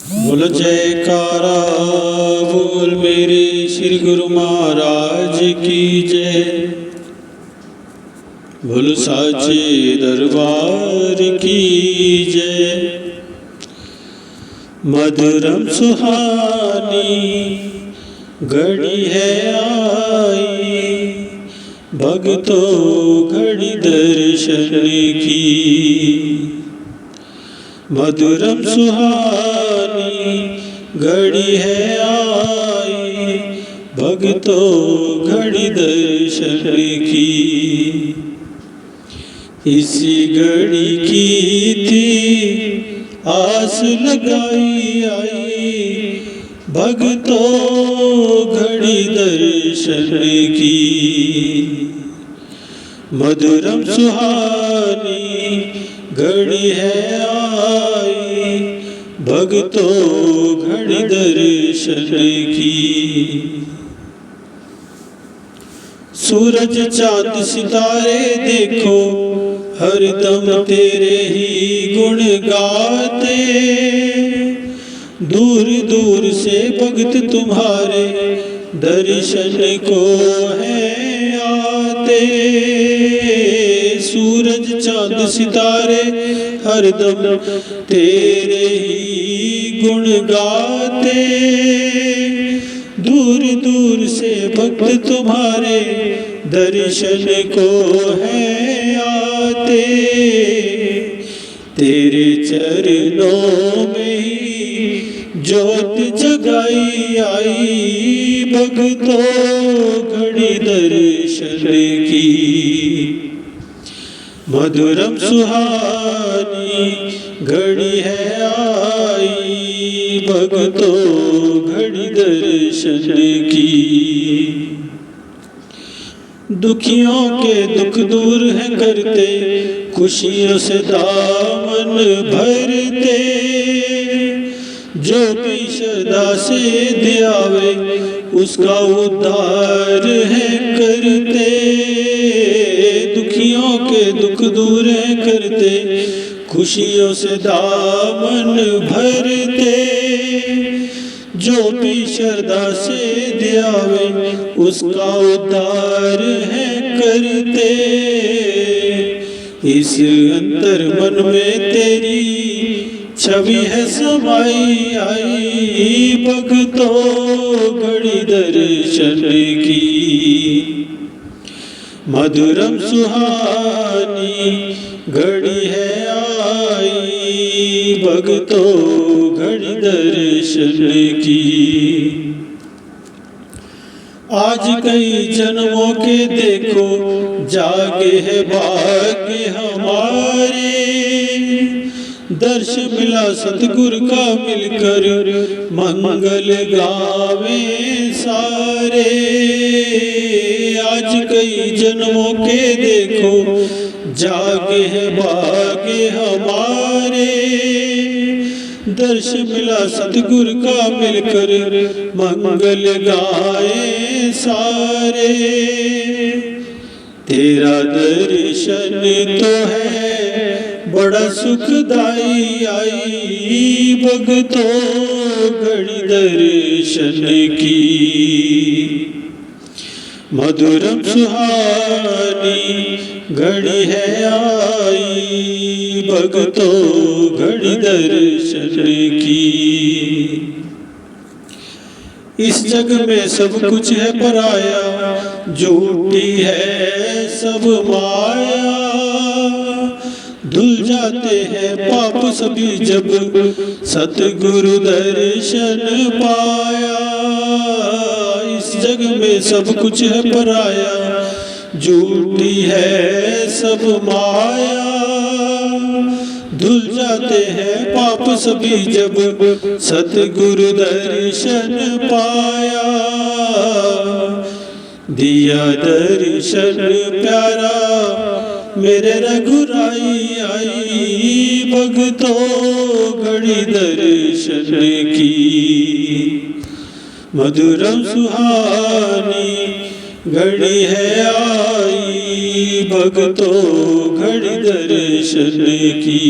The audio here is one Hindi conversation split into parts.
बोल जयकारा बोल मेरे श्री गुरु महाराज की जय। बोल साचे दरबार की जय। मधुरम सुहानी घड़ी है आई, भक्तों घड़ी दर्शन की। मधुरम सुहानी घड़ी है आई, भक्तों घड़ी दर्शन की। इसी घड़ी की थी आस लगाई आई, भक्तों घड़ी दर्शन की। मधुरम सुहानी घड़ी है आई, भक्तों घड़ी दर्शन की। सूरज चांद सितारे देखो, हरदम तेरे ही गुण गाते। दूर दूर से भक्त तुम्हारे दर्शन को है आते। सूरज चांद सितारे हरदम तेरे ही गुण गाते। दूर दूर से भक्त तुम्हारे दर्शन को है आते। तेरे चरणों में ही ज्योत जगाई आई, भक्तों घड़ी दर्शन की। मधुरम सुहानी घड़ी है आई, भक्तों घड़ी दर्शन की। दुखियों के दुख दूर है करते, खुशियों से दामन भरते। जो भी श्रद्धा से ध्यावे उसका उद्धार है करते। दुखियों के दुख दूर है करते, खुशियों से दामन भरते। जो भी श्रद्धा से ध्यावे उसका उद्धार है करते। इस अंतर मन में तेरी छवि है समाई आई, भक्तों घड़ी दर्शन की। मधुरम सुहानी घड़ी है आई, भक्तों घड़ी दर्शन की। आज कई जन्मों के देखो जागे है भाग्य हमारे। दर्श मिला सतगुरु का मिलकर मंगल गावे सारे। आज कई जन्मों के देखो जागे है भाग्य हमारे। दर्श मिला सतगुरु का मिलकर मंगल गाए सारे। तेरा दर्शन तो है बड़ा सुखदाई आई, भक्तों घड़ी दर्शन की। मधुरम सुहानी घड़ी है आई, भक्तों घड़ी दर्शन की। इस जग में सब कुछ है पराया, झूठी है सब माया। धुल जाते हैं पाप सभी जब सतगुरु दर्शन पाया। इस जग में सब कुछ है पराया, झूठी है सब माया। धुल जाते हैं पाप सभी जब सतगुरु दर्शन पाया। दिया दर्शन प्यारा मेरे रघुराई आई, भक्तों घड़ी दर्शन की। मधुरम सुहानी घड़ी है आई, भक्तों घड़ी दर्शन की।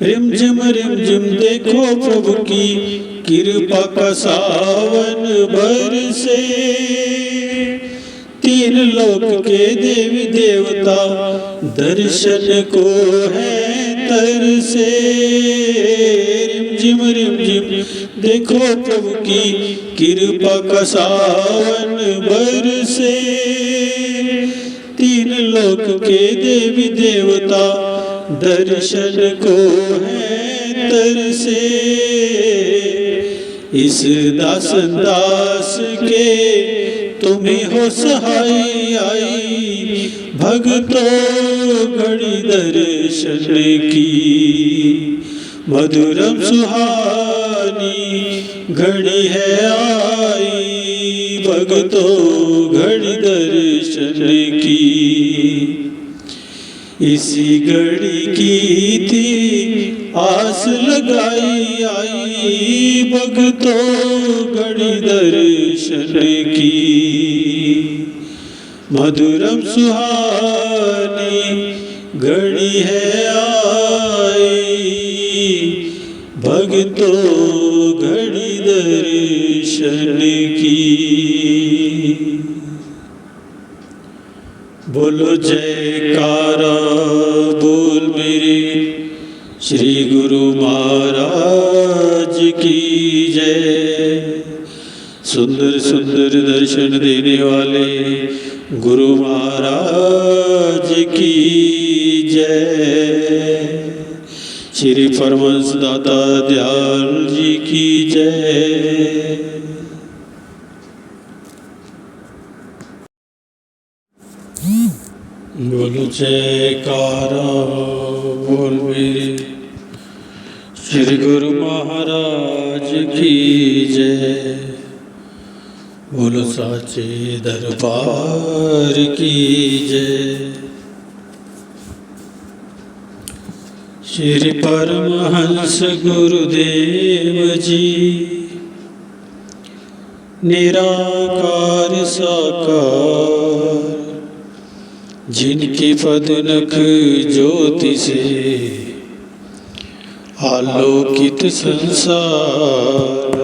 रिमझिम देखो प्रभु की कृपा का सावन बरसे। तीन लोक के देवी देवता दर्शन को है तरसे। रिमझिम देखो प्रभु की कृपा का सावन बरसे। तीन लोक के देवी देवता दर्शन को है तरसे। इस दासन दास के तुम्हें हो सहाय आई, भक्तों घड़ी दर्शन की। मधुरम सुहानी घड़ी है आई, भक्तों घड़ी दर्शन की। इसी घड़ी की थी आस लगाई आई, भक्तों घड़ी दर्शन की। मधुरम सुहानी घड़ी है आई, भक्तों घड़ी दर्शन की। बोलो जयकारा बोल मेरे श्री गुरु महाराज की जय। सुंदर सुंदर दर्शन देने वाले गुरु महाराज की जय। श्री परमहंस दाता दयाल जी की जय। बोलो जयकारा बोल मेरे श्री गुरु महाराज की जय। बोलो साचे दरबार की जय। श्री परमहंस गुरुदेव जी निराकार साकार, जिनकी पदनख ज्योति से आलोकित संसार।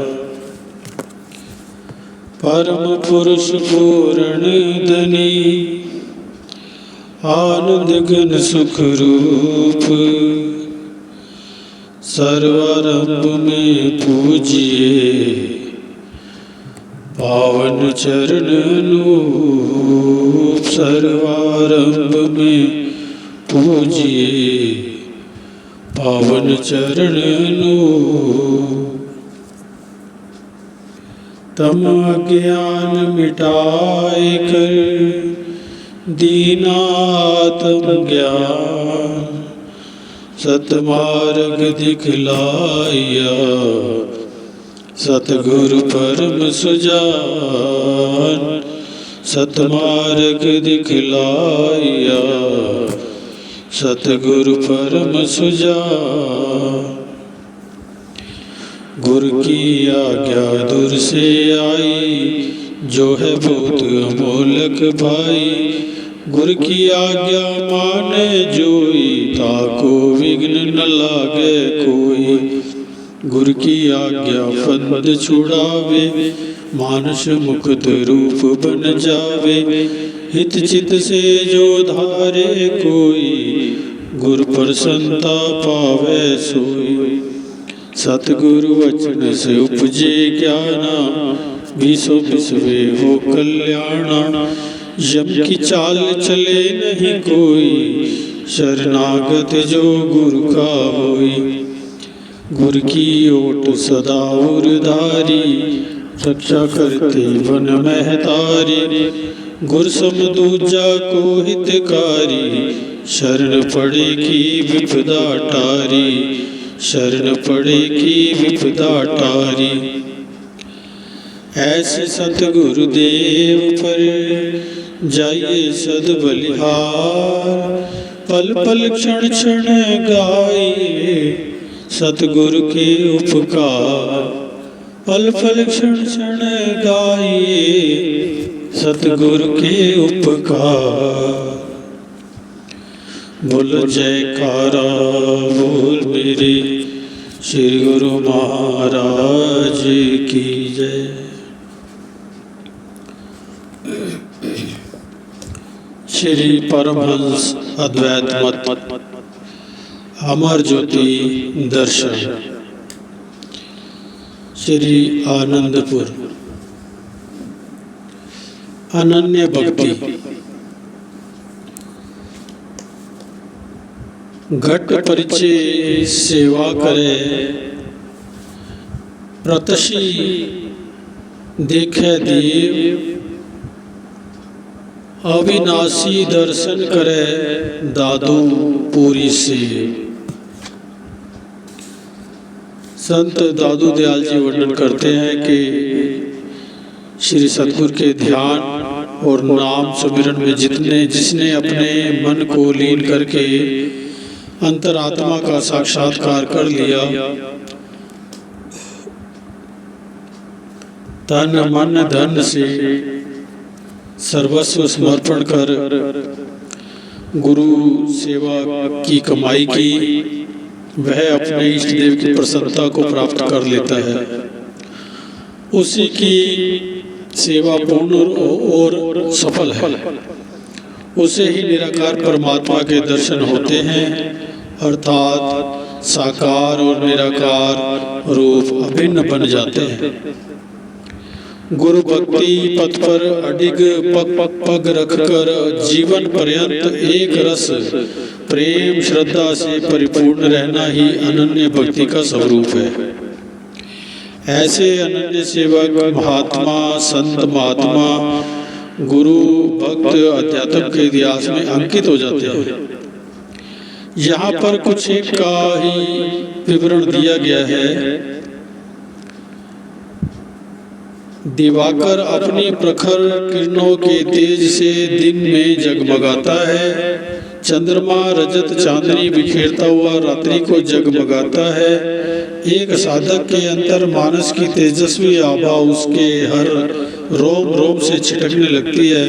परम पुरुष पूर्ण धनी आनंद घन सुख रूप, सर्वारंभ में पूजिए पावन चरण अनूप। सर्वारंभ में पूजिए पावन चरण अनूप। तम अज्ञान मिटाए कर दीनात्म ज्ञान, सतमार्ग दिखलाया सतगुरु परम सुजान। सतमार्ग दिखलाया सतगुरु परम सुजान। गुरु की आज्ञा दूर से आई, जो है बहुत अमोलक भाई। गुरु की आज्ञा माने जोई, ताको विघ्न न लागे कोई। गुरु की आज्ञा फंद छुड़ावे, मानुष मुक्त रूप बन जावे। हित चित से जो धारे कोई, गुरु प्रसन्नता पावे सोई। सतगुरु वचन से उपजे ज्ञाना, बीसों बिसवे हो कल्याणा। यम की चाल चले नहीं कोई, शरणागत जो गुरु का होई। गुरु की ओट सदा उरधारी, रक्षा करते वन महतारी। गुरु सम दूजा को हितकारी, शरण पड़ेगी विपदा टारी। शरण पड़ेगी विपदा टारी। ऐसे सतगुरुदेव पर जाइए सद बलिहार, पल पल क्षण क्षण गाइए सतगुरु के उपकार। पल पल क्षण क्षण गाइए सतगुरु के उपकार। बोल जयकारा बोल मेरे श्री गुरु महाराज की जय। श्री परमहंस अद्वैत मत अमर ज्योति दर्शन श्री आनंदपुर। अनन्य भक्ति। घट परिचय सेवा करे, प्रतषी देखे देव, अविनाशी दर्शन करे दादू पूरी से। संत दादू दयाल जी वर्णन करते हैं कि श्री सतगुरु के ध्यान और नाम सुमिरन में जिसने अपने मन को लीन करके अंतरात्मा का साक्षात्कार कर लिया, तन मन धन से सर्वस्व समर्पण कर गुरु सेवा की कमाई की, वह अपने इष्ट देव की प्रसन्नता को प्राप्त कर लेता है। उसी की सेवा पूर्ण और सफल है। उसे ही निराकार परमात्मा के दर्शन होते हैं, अर्थात साकार और निराकार रूप अभिन्न बन जाते हैं। गुरु भक्ति पथ पर अडिग पग रखकर जीवन पर्यंत एक रस प्रेम श्रद्धा से परिपूर्ण रहना ही अनन्य भक्ति का स्वरूप है। ऐसे अनन्य सेवक महात्मा, संत महात्मा, गुरु भक्त अध्यात्म के इतिहास में अंकित हो जाते हैं। यहाँ पर कुछ एक का ही विवरण दिया गया है। दिवाकर अपनी प्रखर किरणों के तेज से दिन में जगमगाता है। चंद्रमा रजत चांदनी बिखेरता हुआ रात्रि को जगमगाता है। एक साधक के अंतर मानस की तेजस्वी आभा उसके हर रोम रोम से छिटकने लगती है।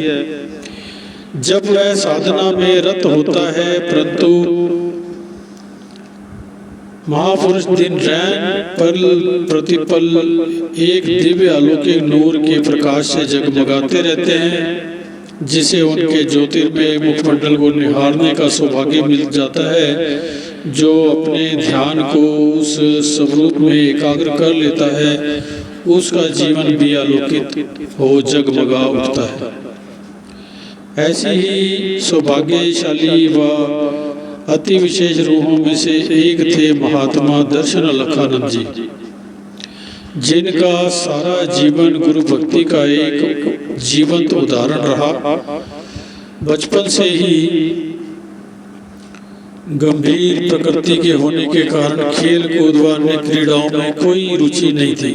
जब वह साधना में रत होता है, परंतु महापुरुष दिन रैन पल प्रतिपल एक दिव्य अलौकिक नूर के प्रकाश से जगमगाते रहते हैं, जिसे उनके ज्योतिर्मय मुखमंडल को निहारने का सौभाग्य मिल जाता है। जो अपने ध्यान को उस स्वरूप में एकाग्र कर लेता है, उसका जीवन भी अलौकिक हो जगमगा उठता है। ऐसी ही सौभाग्यशाली व अति विशेष रूहों में से एक थे महात्मा दर्शन अलखानंद जी, जिनका सारा जीवन गुरु भक्ति का एक जीवंत उदाहरण रहा। बचपन से ही गंभीर प्रकृति के होने के कारण खेल कूद व अन्य क्रीड़ाओं में कोई रुचि नहीं थी।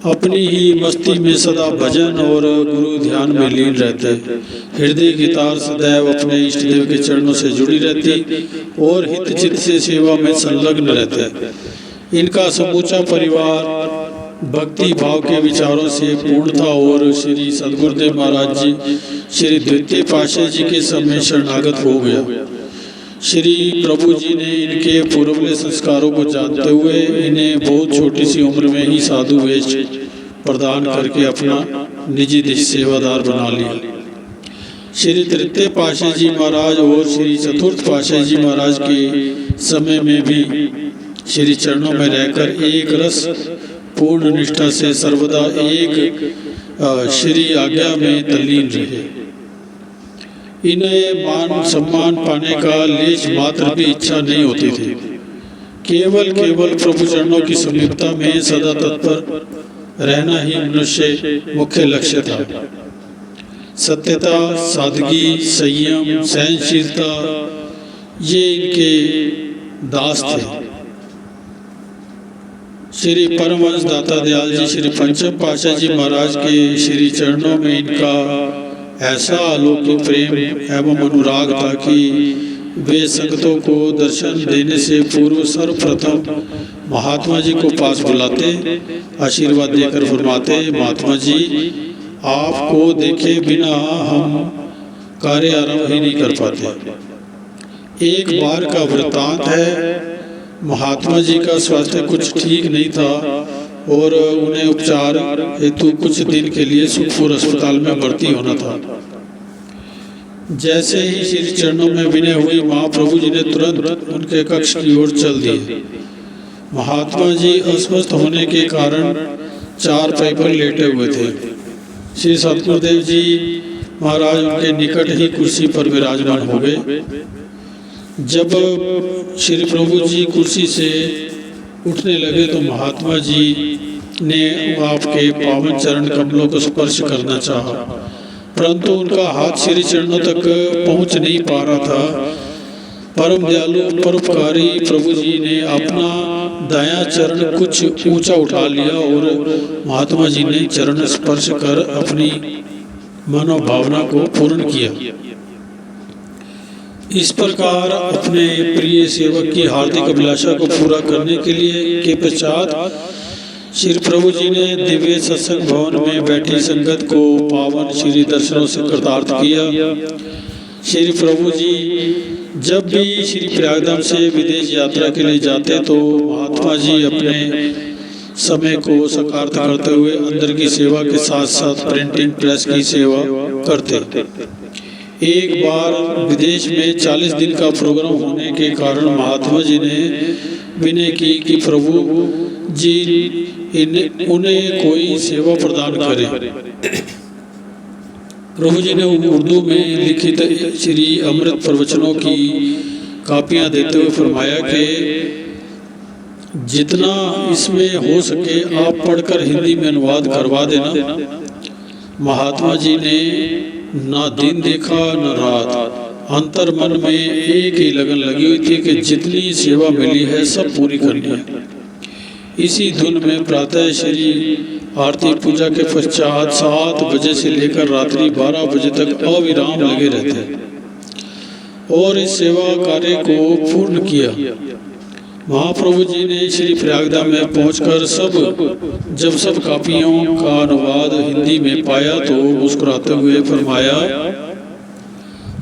अपनी ही मस्ती में सदा भजन और गुरु ध्यान में लीन रहते। हृदय की तार सदैव अपने इष्ट देव के चरणों से जुड़ी रहती और हित चित से सेवा में संलग्न रहते। इनका समूचा परिवार भक्ति भाव के विचारों से पूर्ण था और श्री सदगुरुदेव महाराज जी श्री द्वितीय पातशाह जी के समय शरणागत हो गया। श्री प्रभु जी ने इनके पूर्वले संस्कारों को जानते हुए इन्हें बहुत छोटी सी उम्र में ही साधु वेश प्रदान करके अपना निजी सेवादार बना लिया। श्री तृतीय पातशाह जी महाराज और श्री चतुर्थ पातशाह जी महाराज के समय में भी श्री चरणों में रहकर एक रस पूर्ण निष्ठा से सर्वदा एक श्री आज्ञा में तल्लीन रहे। इन्हें मान सम्मान पाने का लेश मात्र भी इच्छा नहीं होती थी। केवल प्रभु चरणों की समीपता में सदा तत्पर रहना ही मनुष्य मुख्य लक्ष्य था। सत्यता, सादगी, संयम, सहनशीलता ये इनके दास थे। श्री परमहंस दाता दयाल जी श्री पंचम पातशाह जी महाराज के श्री चरणों में इनका ऐसा अलौकिक प्रेम एवं अनुराग था कि वे संगतों को दर्शन देने से पूर्व सर्वप्रथम महात्मा जी को पास बुलाते, आशीर्वाद देकर फरमाते, महात्मा जी आपको देखे बिना हम कार्य आरंभ ही नहीं कर पाते। एक बार का वृत्तांत है, महात्मा जी का स्वास्थ्य कुछ ठीक नहीं था और उन्हें उपचार हेतु कुछ दिन के लिए सुखपुर अस्पताल में भर्ती होना था। जैसे ही श्री चरणों में विनय हुई, महाप्रभु जी ने तुरंत उनके कक्ष की ओर चल दिए। महात्मा जी अस्वस्थ होने के कारण चारपाई पर लेटे हुए थे। श्री सतगुरुदेव जी महाराज उनके निकट ही कुर्सी पर विराजमान हो गए। जब श्री प्रभु जी कुर्सी से उठने लगे तो महात्मा जी ने आपके पावन चरण कमलों को स्पर्श करना चाहा, परंतु उनका हाथ श्री चरणों तक पहुंच नहीं पा रहा था। परम दयालु परोपकारी प्रभु जी ने अपना दायां चरण कुछ ऊंचा उठा लिया और महात्मा जी ने चरण स्पर्श कर अपनी मनोभावना को पूर्ण किया। इस प्रकार अपने प्रिय सेवक की हार्दिक अभिलाषा को पूरा करने के लिए के पश्चात श्री प्रभु जी ने दिव्य सत्संग भवन में बैठी संगत को पावन श्री दर्शनों से कृतार्थ किया। श्री प्रभु जी जब भी श्री प्रयागधाम से विदेश यात्रा के लिए जाते तो महात्मा जी अपने समय को सकारार्थ करते हुए अंदर की सेवा के साथ साथ प्रिंटिंग प्रेस की सेवा करते। एक बार विदेश में 40 दिन का प्रोग्राम होने के कारण महात्मा जी ने विनय की कि प्रभु जी उन्हें कोई सेवा प्रदान करें। प्रभु जी ने उर्दू में लिखित श्री अमृत प्रवचनों की कापियां देते हुए फरमाया कि जितना इसमें हो सके आप पढ़कर हिंदी में अनुवाद करवा देना। महात्मा जी ने ना दिन देखा न रात, अंतर मन में एक ही लगन लगी हुई थी कि जितनी सेवा मिली है सब पूरी करनी है। इसी धुन में प्रातः श्री आरती पूजा के पश्चात 7 बजे से लेकर रात्रि 12 बजे तक अविराम लगे रहते और इस सेवा कार्य को पूर्ण किया। महाप्रभु जी ने श्री प्रयागधाम में पहुंचकर जब सब कापियों का अनुवाद हिंदी में पाया तो मुस्कुराते हुए फरमाया,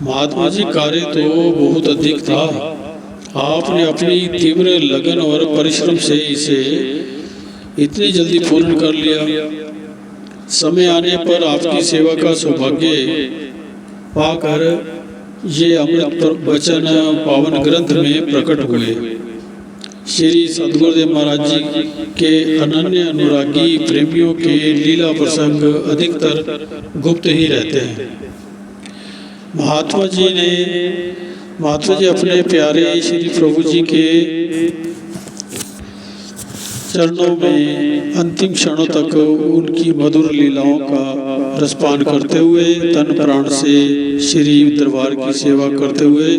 महात्मा जी कार्य तो बहुत अधिक था, आपने अपनी तीव्र लगन और परिश्रम से इसे इतनी जल्दी पूर्ण कर लिया। समय आने पर आपकी सेवा का सौभाग्य पाकर ये अमृत वचन पावन ग्रंथ में प्रकट हुए। श्री सतगुरुदेव महाराज जी के अनन्य अनुरागी प्रेमियों के लीला प्रसंग अधिकतर गुप्त ही रहते हैं। महात्मा जी अपने प्यारे श्री प्रभु जी के चरणों में अंतिम क्षणों तक उनकी मधुर लीलाओं का रसपान करते हुए तन प्राण से श्री दरबार की सेवा करते हुए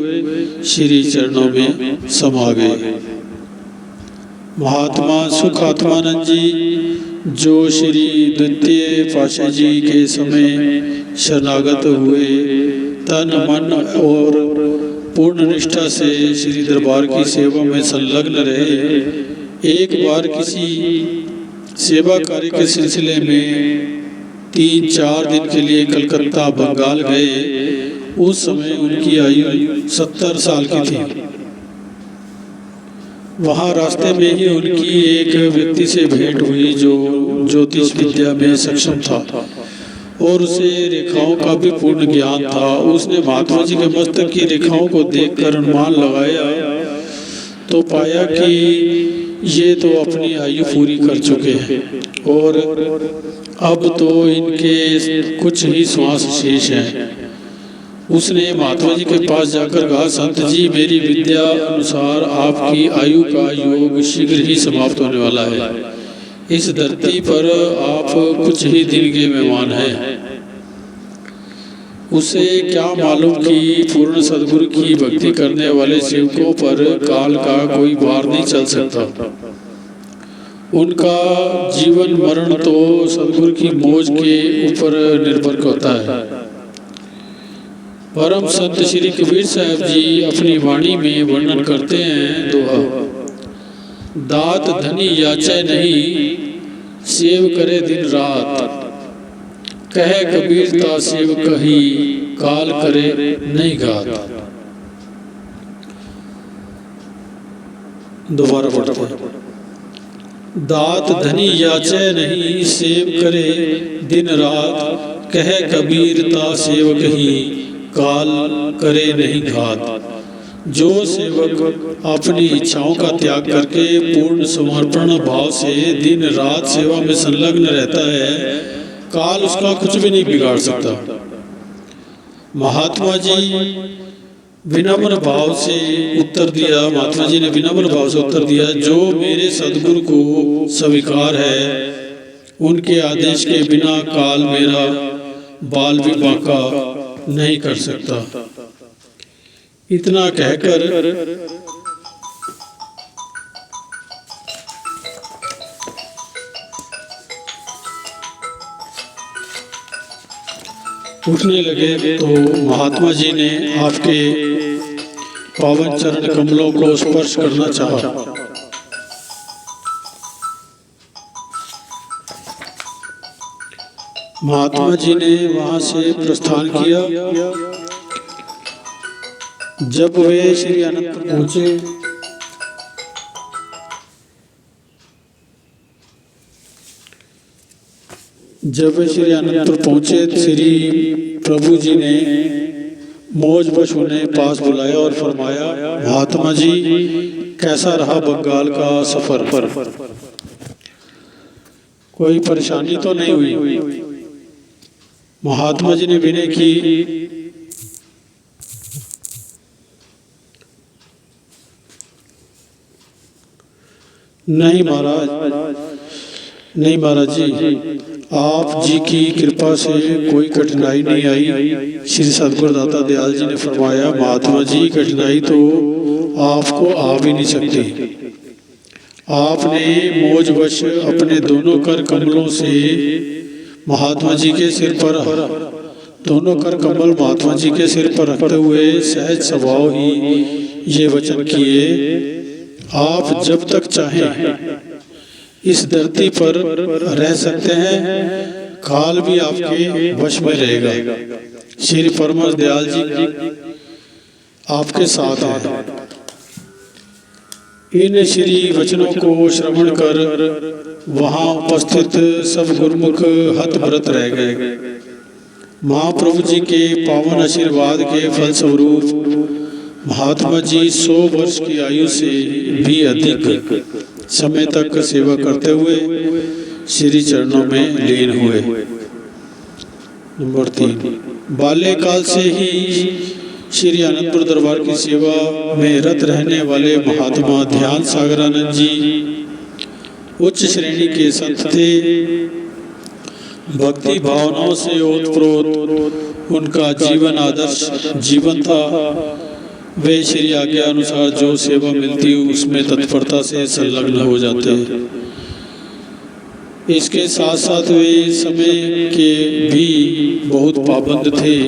श्री चरणों में समा गए। महात्मा सुख आत्मानंद जी जो श्री द्वितीय पातशाह जी के समय शरणागत हुए, तन मन और पूर्ण निष्ठा से श्री दरबार की सेवा में संलग्न रहे। एक बार किसी सेवा कार्य के सिलसिले में 3-4 दिन के लिए कलकत्ता बंगाल गए। उस समय उनकी आयु 70 साल की थी। वहाँ रास्ते में ही उनकी एक व्यक्ति से भेंट हुई जो ज्योतिष विद्या में सक्षम था और उसे रेखाओं का भी पूर्ण ज्ञान था। उसने महात्मा जी के मस्तक की रेखाओं को देखकर अनुमान लगाया तो पाया कि ये तो अपनी आयु पूरी कर चुके हैं और अब तो इनके कुछ ही श्वास शेष हैं। उसने महात्मा जी के पास जाकर कहा, संत जी मेरी विद्या अनुसार आपकी आयु का योग शीघ्र ही समाप्त होने वाला है। इस धरती पर आप कुछ ही दिन के मेहमान हैं। उसे क्या मालूम कि पूर्ण सदगुरु की भक्ति करने वाले सेवकों पर काल का कोई भार नहीं चल सकता। उनका जीवन मरण तो सदगुरु की मौज के ऊपर निर्भर करता है। परम संत श्री कबीर साहब जी अपनी वाणी में वर्णन करते हैं, दोहा, दात धनी याचे नहीं, सेव करे दिन रात, कहे कबीर ता सेव कही, काल करे नहीं घात। दोबारा पढ़ते हैं। दात धनी याचे नहीं सेव करे दिन रात, कहे कबीरता सेवक ही काल करे नहीं घात। जो सेवक अपनी इच्छाओं का त्याग करके पूर्ण समर्पण भाव से दिन रात सेवा में संलग्न रहता है, काल उसका कुछ भी नहीं बिगाड़ सकता। महात्मा जी विनम्र भाव से उत्तर दिया, महात्मा जी ने विनम्र भाव से उत्तर दिया, जो मेरे सदगुरु को स्वीकार है उनके आदेश के बिना काल मेरा बाल भी बांका नहीं कर सकता। इतना कहकर उठने लगे तो महात्मा जी ने आपके पावन चरण कमलों को स्पर्श करना चाहा। महात्मा जी ने वहां से प्रस्थान किया। जब वे श्री अनंतपुर पहुंचे, जब वे श्री अनंतपुर पहुंचे, श्री प्रभु जी ने मौज बश उन्हें पास बुलाया और फरमाया, महात्मा जी कैसा रहा बंगाल का सफर? पर कोई परेशानी तो नहीं हुई? महात्मा जी ने विनय की, नहीं महाराज, नहीं महाराज जी, आप जी की कृपा से कोई कठिनाई नहीं आई। श्री सद्गुरु दाता दयाल जी ने फरमाया, महात्मा जी कठिनाई तो आपको आ भी नहीं सकती। आपने मौजवश अपने दोनों कर कमलों से महात्मा जी के सिर पर, दोनों कर कमल महात्मा जी के सिर पर रखते हुए सहज स्वभाव ही ये वचन किए, आप जब तक चाहें इस धरती पर रह सकते हैं, काल भी आपके वश में रहेगा। श्री परमहंस दयाल जी आपके साथ हैं। इन श्री वचनों को श्रवण कर वहां उपस्थित सब गुरुमुख हतप्रत रह गए। महाप्रभु जी के पावन आशीर्वाद के फलस्वरूप महात्मा जी 100 वर्ष की आयु से भी अधिक समय तक सेवा करते हुए श्री चरणों में लीन हुए। नंबर 3, बाल्यकाल से ही श्री आनंदपुर दरबार की सेवा में रत रहने वाले महात्मा ध्यान सागरानंद जी उच्च श्रेणी के संत थे। भक्ति भावनाओं से ओतप्रोत उनका जीवन आदर्श जीवन था। वे श्री आज्ञा अनुसार जो सेवा मिलती उसमें तत्परता से संलग्न हो जाते। इसके साथ साथ वे समय के भी बहुत पाबंद थे।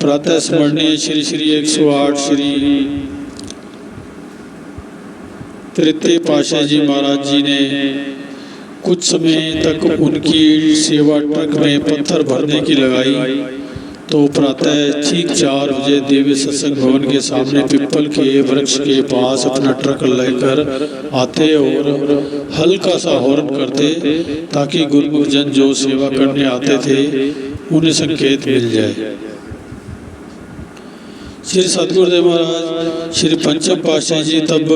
प्रातः स्मरणीय श्री श्री 108 श्री तृतीय पातशाह जी महाराज जी ने कुछ समय तक उनकी सेवा ट्रक में पत्थर भरने की लगाई तो प्रातः ठीक 4 बजे दिव्य सत्संग भवन के सामने पिपल के वृक्ष के पास अपना ट्रक लेकर आते और हल्का सा हॉर्न करते ताकि गुरुमुख जन जो सेवा करने आते थे उन्हें संकेत मिल जाए। श्री सतगुरुदेव महाराज श्री पंचम पातशाह जी तब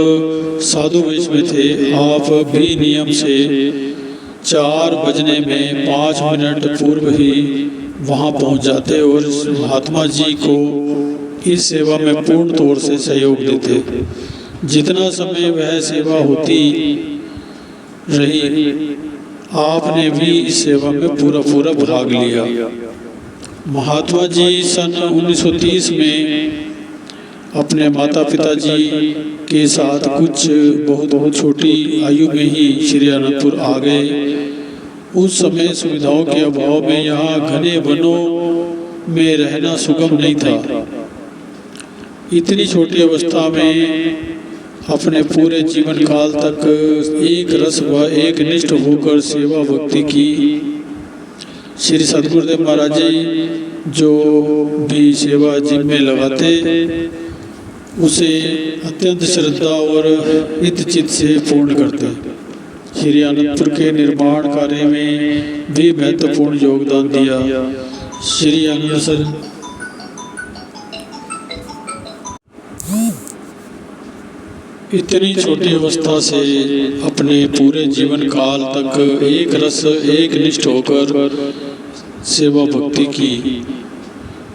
साधु वेश में थे। आप भी नियम से 4 बजने में 5 मिनट पूर्व ही वहां पहुंच जाते और महात्मा जी को इस सेवा में पूर्ण तौर से सहयोग देते। जितना समय वह सेवा होती रही आपने भी इस सेवा में पूरा भाग लिया। महात्मा जी सन 1930 में अपने माता पिता जी के साथ कुछ बहुत छोटी आयु में ही श्री अनंतपुर आ गए। उस समय सुविधाओं के अभाव में यहाँ घने वनों में रहना सुगम नहीं था। इतनी छोटी अवस्था में अपने पूरे जीवन काल तक एक रस व एक निष्ठ होकर सेवा भक्ति की। श्री सतगुरुदेव महाराज जी जो भी सेवा जिम्मे लगाते उसे अत्यंत श्रद्धा और हित चित्त से पूर्ण करते। श्री आनंदपुर के निर्माण कार्य में भी महत्वपूर्ण योगदान दिया। श्री आनंद सर इतनी छोटी अवस्था से अपने पूरे जीवन काल तक एक रस एक निष्ठ होकर सेवा भक्ति की।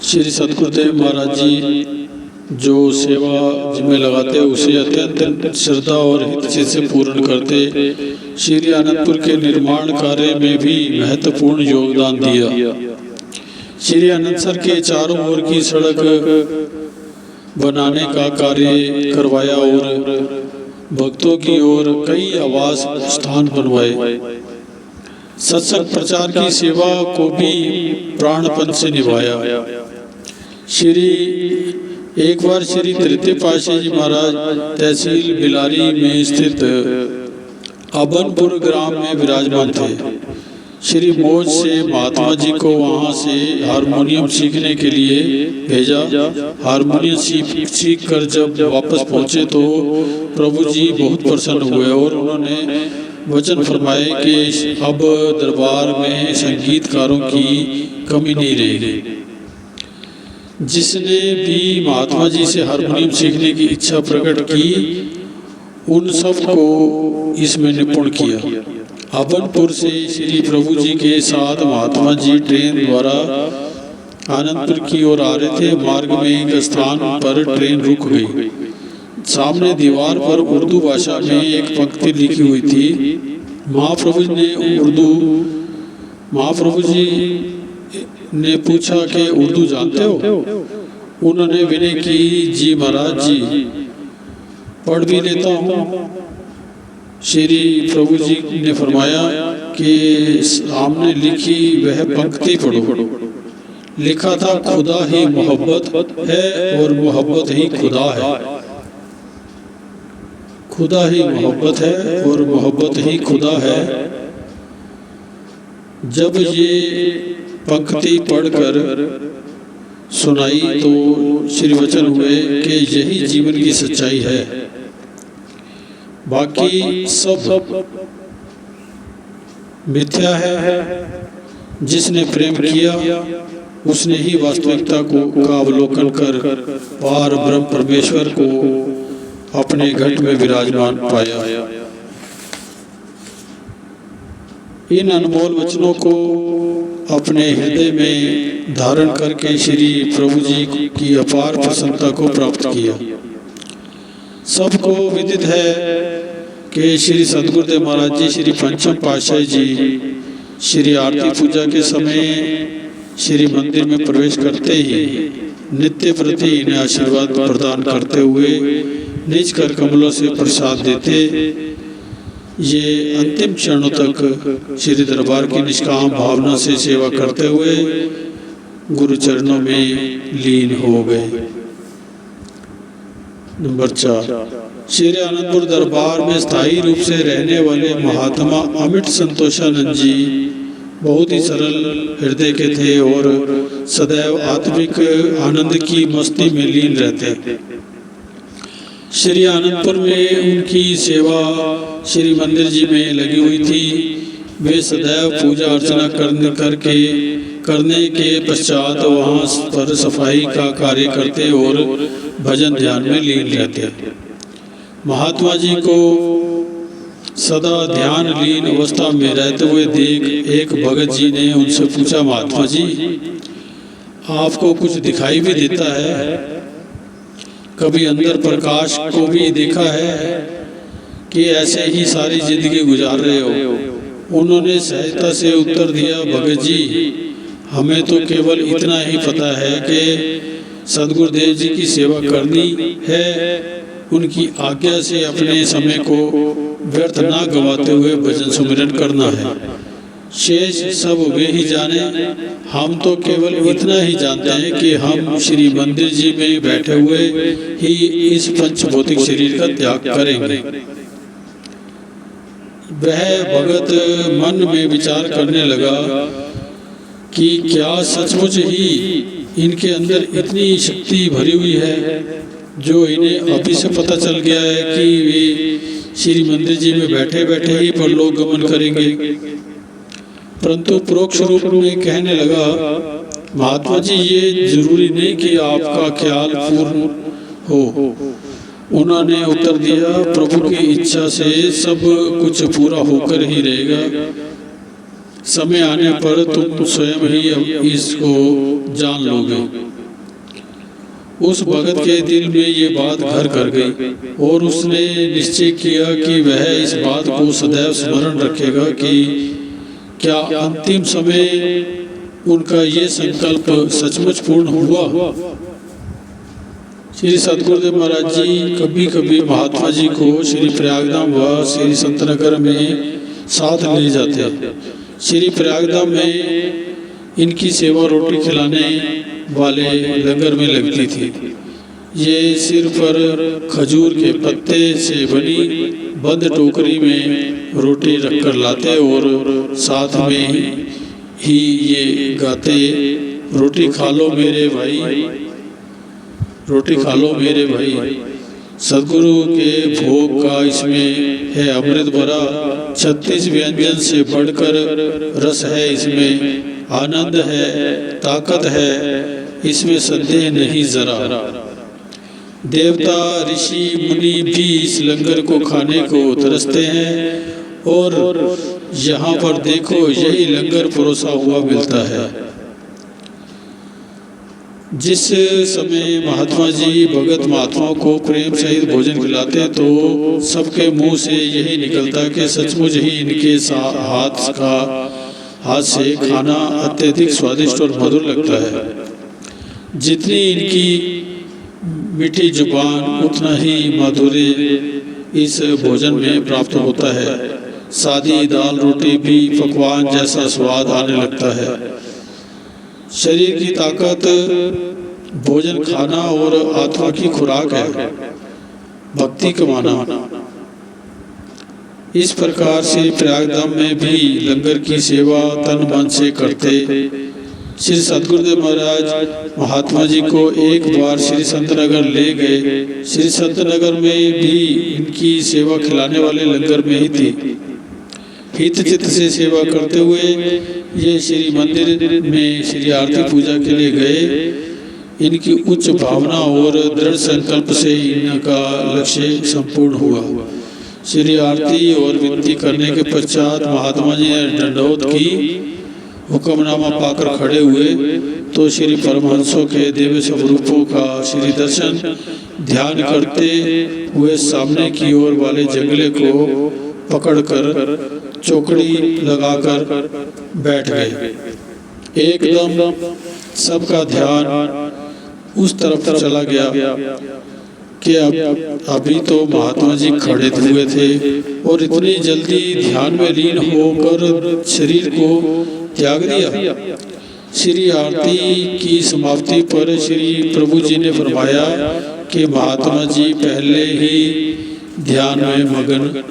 श्री सतगुरुदेव महाराज जी जो सेवा जिम्मे लगाते उसे अत्यंत श्रद्धा और हित से पूर्ण करते। श्री आनंदपुर के निर्माण कार्य में भी महत्वपूर्ण योगदान दिया। श्री आनंद सर के चारों ओर की सड़क बनाने का कार्य करवाया और भक्तों की ओर कई आवास स्थान बनवाए। सत्संग प्रचार की सेवा को भी प्राणपन से निभाया। एक बार श्री तृतीय पातशाही जी महाराज तहसील बिलारी में स्थित अबनपुर ग्राम में विराजमान थे। श्री मौज से महात्मा जी को वहां से हारमोनियम सीखने के लिए भेजा। हारमोनियम सीख कर जब वापस पहुंचे तो प्रभु जी बहुत प्रसन्न हुए और उन्होंने वचन फरमाए कि अब दरबार में संगीतकारों की कमी नहीं रहेगी। जिसने भी महात्मा जी से हारमोनियम सीखने की इच्छा प्रकट की उन सब को इसमें निपुण किया। अबनपुर से श्री प्रभु जी के साथ महात्मा जी ट्रेन द्वारा आनंदपुर की ओर आ रहे थे। मार्ग में एक स्थान पर ट्रेन रुक गई। सामने दीवार पर उर्दू भाषा में एक पंक्ति लिखी हुई थी। महाप्रभु जी ने पूछा कि उर्दू जानते हो? उन्होंने विनय की, जी महाराज जी पढ़ भी लेता हूँ। श्री प्रभु जी ने फरमाया कि सामने लिखी वह पंक्ति पढ़ो। लिखा था खुदा ही मोहब्बत है और मोहब्बत ही खुदा है। खुदा ही मोहब्बत है और मोहब्बत ही खुदा है। जब ये पंक्ति पढ़कर सुनाई तो श्री वचन हुए कि यही जीवन की सच्चाई है। बाकी सब मिथ्या है। जिसने प्रेम किया उसने ही वास्तविकता का अवलोकन कर पार ब्रह्म परमेश्वर को अपने घट में विराजमान पाया। इन अनमोल वचनों को अपने हृदय में धारण करके श्री प्रभु जी की अपार प्रसन्नता को प्राप्त किया। सबको विदित है कि श्री सतगुरुदेव महाराज जी श्री पंचम पातशाही जी श्री आरती पूजा के समय श्री मंदिर में प्रवेश करते ही नित्य प्रति इन्हें आशीर्वाद प्रदान करते हुए निज कर कमलों से प्रसाद देते। ये अंतिम क्षणों तक श्री दरबार की निष्काम भावना से सेवा करते हुए गुरु चरणों में लीन हो गए। नंबर 4, श्री आनंदपुर दरबार में स्थायी रूप से रहने वाले महात्मा अमिट संतोषानंद जी बहुत ही सरल हृदय के थे और सदैव आत्मिक आनंद की मस्ती में लीन रहते। श्री आनंदपुर में उनकी सेवा श्री मंदिर जी में लगी हुई थी। वे सदैव पूजा अर्चना करने के पश्चात वहाँ पर सफाई का कार्य करते और भजन ध्यान में लीन रहते। महात्मा जी को सदा ध्यान लीन अवस्था में रहते हुए देख एक भगत जी ने उनसे पूछा, महात्मा जी आपको कुछ दिखाई भी देता है? कभी अंदर प्रकाश को भी देखा है कि ऐसे ही सारी जिंदगी गुजार रहे हो? उन्होंने सहजता से उत्तर दिया, भगत जी हमें तो केवल इतना ही पता है कि सदगुरुदेव जी की सेवा करनी है, उनकी आज्ञा से अपने समय को व्यर्थ ना गवाते हुए भजन सुमिरन करना है। शेष सब वे ही जाने, हम तो केवल इतना ही जानते हैं कि हम श्री मंदिर जी में बैठे हुए ही इस पंच भौतिक शरीर का त्याग करेंगे। वह भगत मन में विचार करने लगा कि क्या सचमुच ही इनके अंदर इतनी शक्ति भरी हुई है जो इन्हें अभी से पता चल गया है कि वे श्री मंदिर जी में बैठे बैठे ही परलोक गमन करेंगे। परंतु परोक्ष रूप में कहने लगा, महात्मा जी ये जरूरी नहीं कि आपका ख्याल पूर्ण हो। उन्होंने उत्तर दिया, प्रभु की इच्छा से सब कुछ पूरा होकर ही रहेगा। समय आने पर तुम स्वयं ही इसको जान लोगे। उस भगत के दिल में ये बात घर कर गई और उसने निश्चय किया कि वह इस बात को सदैव स्मरण रखेगा कि क्या अंतिम समय उनका ये संकल्प सचमुच पूर्ण हुआ। श्री सतगुरुदेव महाराज जी कभी कभी महात्मा जी को श्री प्रयागधाम व श्री संतनगर में साथ ले जाते। श्री प्रयागधाम में इनकी सेवा रोटी खिलाने वाले लंगर में लगती थी। ये सिर पर खजूर के पत्ते से बनी बंद टोकरी में रोटी रखकर लाते और साथ में ही ये गाते, रोटी खा लो मेरे भाई, रोटी खा लो मेरे भाई। सदगुरु के भोग का इसमें है अमृत भरा, 36 व्यंजन से बढ़कर रस है इसमें, आनंद है, ताकत है, इसमें संदेह नहीं जरा। देवता ऋषि मुनि भी इस लंगर को खाने को तरसते हैं और यहाँ पर देखो यही लंगर परोसा हुआ मिलता है। जिस समय महात्मा जी भगत महात्माओं को प्रेम सहित भोजन खिलाते तो सबके मुंह से यही निकलता कि सचमुच ही इनके हाथ से खाना अत्यधिक स्वादिष्ट और मधुर लगता है। जितनी इनकी मीठी जुबान उतना ही माधुर्य इस भोजन में प्राप्त होता है। सादी दाल रोटी भी पकवान जैसा स्वाद आने लगता है। शरीर की ताकत भोजन खाना और आत्मा की खुराक है, भक्ति कमाना। इस प्रकार से प्रयागधाम में भी लंगर की सेवा तन मन से करते। श्री सतगुरुदेव महाराज महात्मा जी को एक बार श्री संतनगर ले गए। श्री संतनगर में भी इनकी सेवा खिलाने वाले लंगर में ही थी। हित चित्त से सेवा करते हुए ये श्री मंदिर में श्री आरती पूजा के लिए गए। इनकी उच्च भावना और दृढ़ संकल्प से इनका लक्ष्य संपूर्ण हुआ। श्री आरती और विनती करने के पश्चात महात्मा जी ने दंडवत की। हुक्मनामा पाकर खड़े हुए तो श्री परमहंसों के दिव्य स्वरूपों का श्री दर्शन ध्यान करते हुए सामने की ओर वाले जंगले को पकड़कर चौकड़ी लगाकर बैठ गए। एकदम सबका ध्यान उस तरफ चला गया कि अभी तो महात्मा जी खड़े हुए थे और इतनी जल्दी ध्यान में लीन होकर शरीर को त्याग दिया। श्री आरती की समाप्ति पर श्री प्रभु जी ने फरमाया कि महात्मा जी पहले ही ध्यान में मगन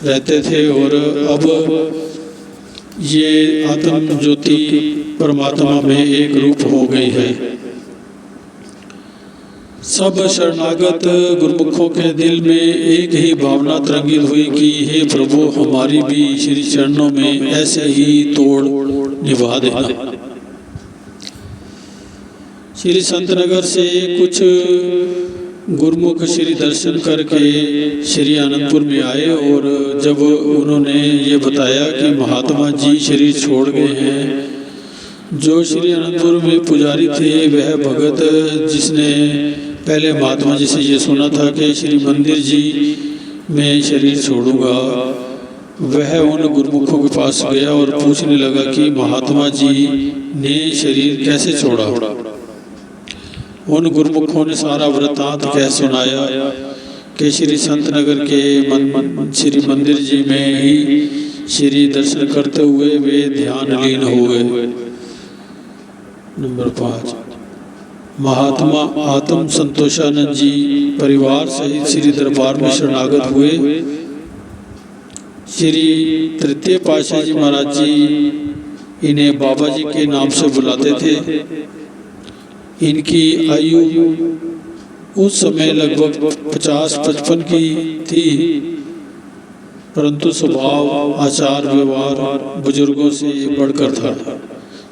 रहते थे और अब ये आत्म ज्योति परमात्मा में एक रूप हो गई है। सब शरणागत गुरुमुखों के दिल में एक ही भावना तरंगित हुई कि हे प्रभु हमारी भी श्री चरणों में ऐसे ही तोड़ निभा देना। श्री संतनगर से कुछ गुरुमुख श्री दर्शन करके श्री आनंदपुर में आए और जब उन्होंने ये बताया कि महात्मा जी शरीर छोड़ गए हैं, जो श्री आनंदपुर में पुजारी थे वह भगत जिसने पहले महात्मा जी से ये सुना था कि श्री मंदिर जी में शरीर छोड़ूंगा, वह उन गुरुमुखों के पास गया और पूछने लगा कि महात्मा जी ने शरीर कैसे छोड़ा। उन गुरुमुखों ने सारा वृत्तांत कह सुनाया कि श्री संतनगर के श्री मंदिर जी में ही श्री दर्शन करते हुए वे ध्यान लीन हो गए। नंबर 5, महात्मा आत्म संतोषानंद जी परिवार सहित श्री दरबार में शरणागत हुए। श्री तृतीय पातशाह जी महाराज जी इन्हें बाबा जी के नाम से बुलाते थे। इनकी आयु उस समय लगभग 50-55 की थी, परंतु स्वभाव, आचार व्यवहार बुजुर्गों से बढ़कर था।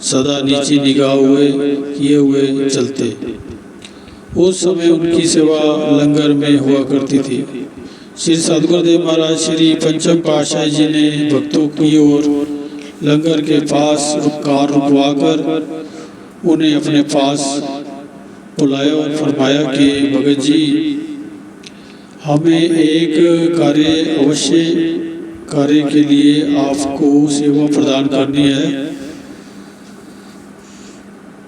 सदा नीची निगाह किए हुए चलते। उस समय उनकी सेवा लंगर में हुआ करती थी। श्री सद्गुरुदेव महाराज श्री पंचम पातशाह जी ने भक्तों की ओर लंगर के पास कार रुकवाकर उन्हें अपने पास बुलाया और फरमाया कि भगत जी, हमें एक कार्य के लिए आपको सेवा प्रदान करनी है,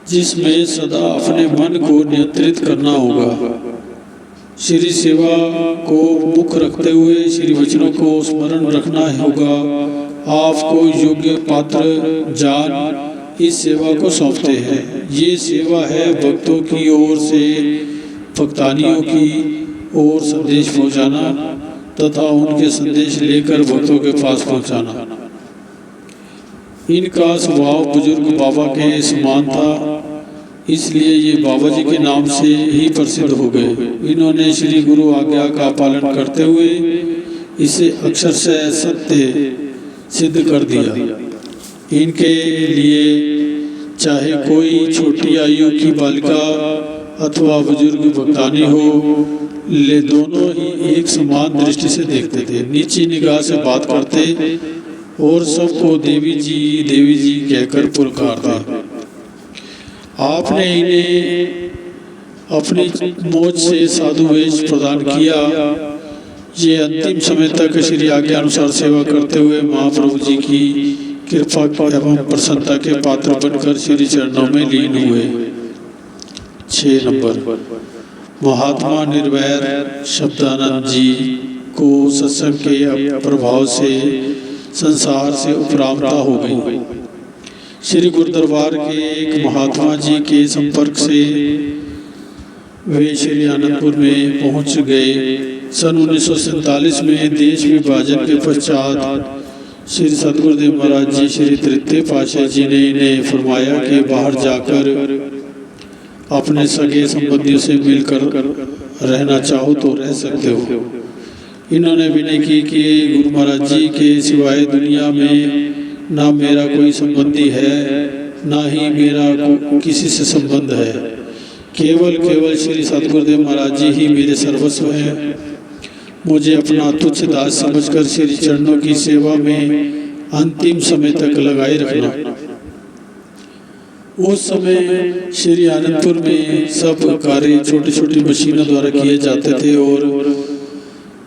जिसमें सदा अपने मन को नियंत्रित करना होगा। श्री सेवा को मुख्य रखते हुए श्री वचनों को स्मरण रखना होगा। आपको योग्य पात्र जान इस सेवा को सौंपते हैं। ये सेवा है भक्तों की ओर से भक्तानियों की ओर संदेश पहुंचाना तथा उनके संदेश लेकर भक्तों के पास पहुंचाना। इनका स्वभाव बुजुर्ग बाबा के समान था, इसलिए ये बाबा जी के नाम से ही प्रसिद्ध हो गए। इन्होंने श्री गुरु आज्ञा का पालन करते हुए इसे अक्षरशः सत्य सिद्ध कर दिया। इनके लिए चाहे कोई छोटी आयु की बालिका अथवा बुजुर्ग भक्तानी हो, ले दोनों ही एक समान दृष्टि से देखते थे, नीची निगाह से बात करते और सबको देवी जी कहकर पुकारते। आपने इन्हें अपनी मौज से साधु वेश प्रदान किया। ये अंतिम समय तक श्री आज्ञा अनुसार सेवा करते हुए महाप्रभु जी की कृपा एवं प्रसन्नता के पात्र बनकर श्री चरणों में लीन हुए। 6 नंबर, महात्मा निर्वैर शब्दानंद जी को सत्संग के प्रभाव से संसार से उपरामता हो गई। श्री गुरु दरबार के एक महात्मा जी के संपर्क से वे श्री आनंदपुर में पहुंच गए। सन 1947 में देश विभाजन के पश्चात श्री सद्गुरुदेव महाराज जी श्री तृतीय पातशाह जी ने इन्हें फरमाया कि बाहर जाकर अपने सगे संबंधियों से मिलकर रहना चाहो तो रह सकते हो। इन्होंने विनय की कि गुरु महाराज जी के सिवाय दुनिया में ना मेरा कोई संबंधी है, ना ही मेरा किसी से संबंध है। केवल श्री सद्गुरुदेव महाराज जी ही मेरे सर्वस्व हैं। मुझे अपना तुच्छ दास समझकर श्री चरणों की सेवा में अंतिम समय तक लगाए रखना। उस समय श्री आनंदपुर में सब कार्य छोटी छोटी मशीनों द्वारा किए जाते थे और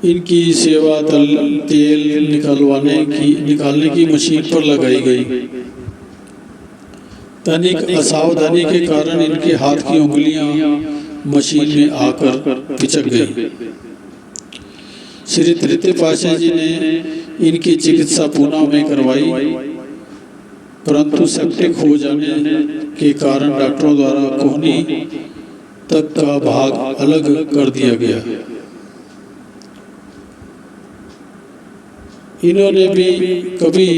इनकी सेवा तेल निकालने की मशीन पर लगाई गई। तनिक असावधानी के कारण इनके हाथ की उंगलियां मशीन में आकर पिचक गई। श्री तृतीय पातशाह जी ने इनकी चिकित्सा पूना में करवाई, परंतु सेप्टिक हो जाने के कारण डॉक्टरों द्वारा कोहनी तक का भाग अलग कर दिया गया। इन्होंने भी कभी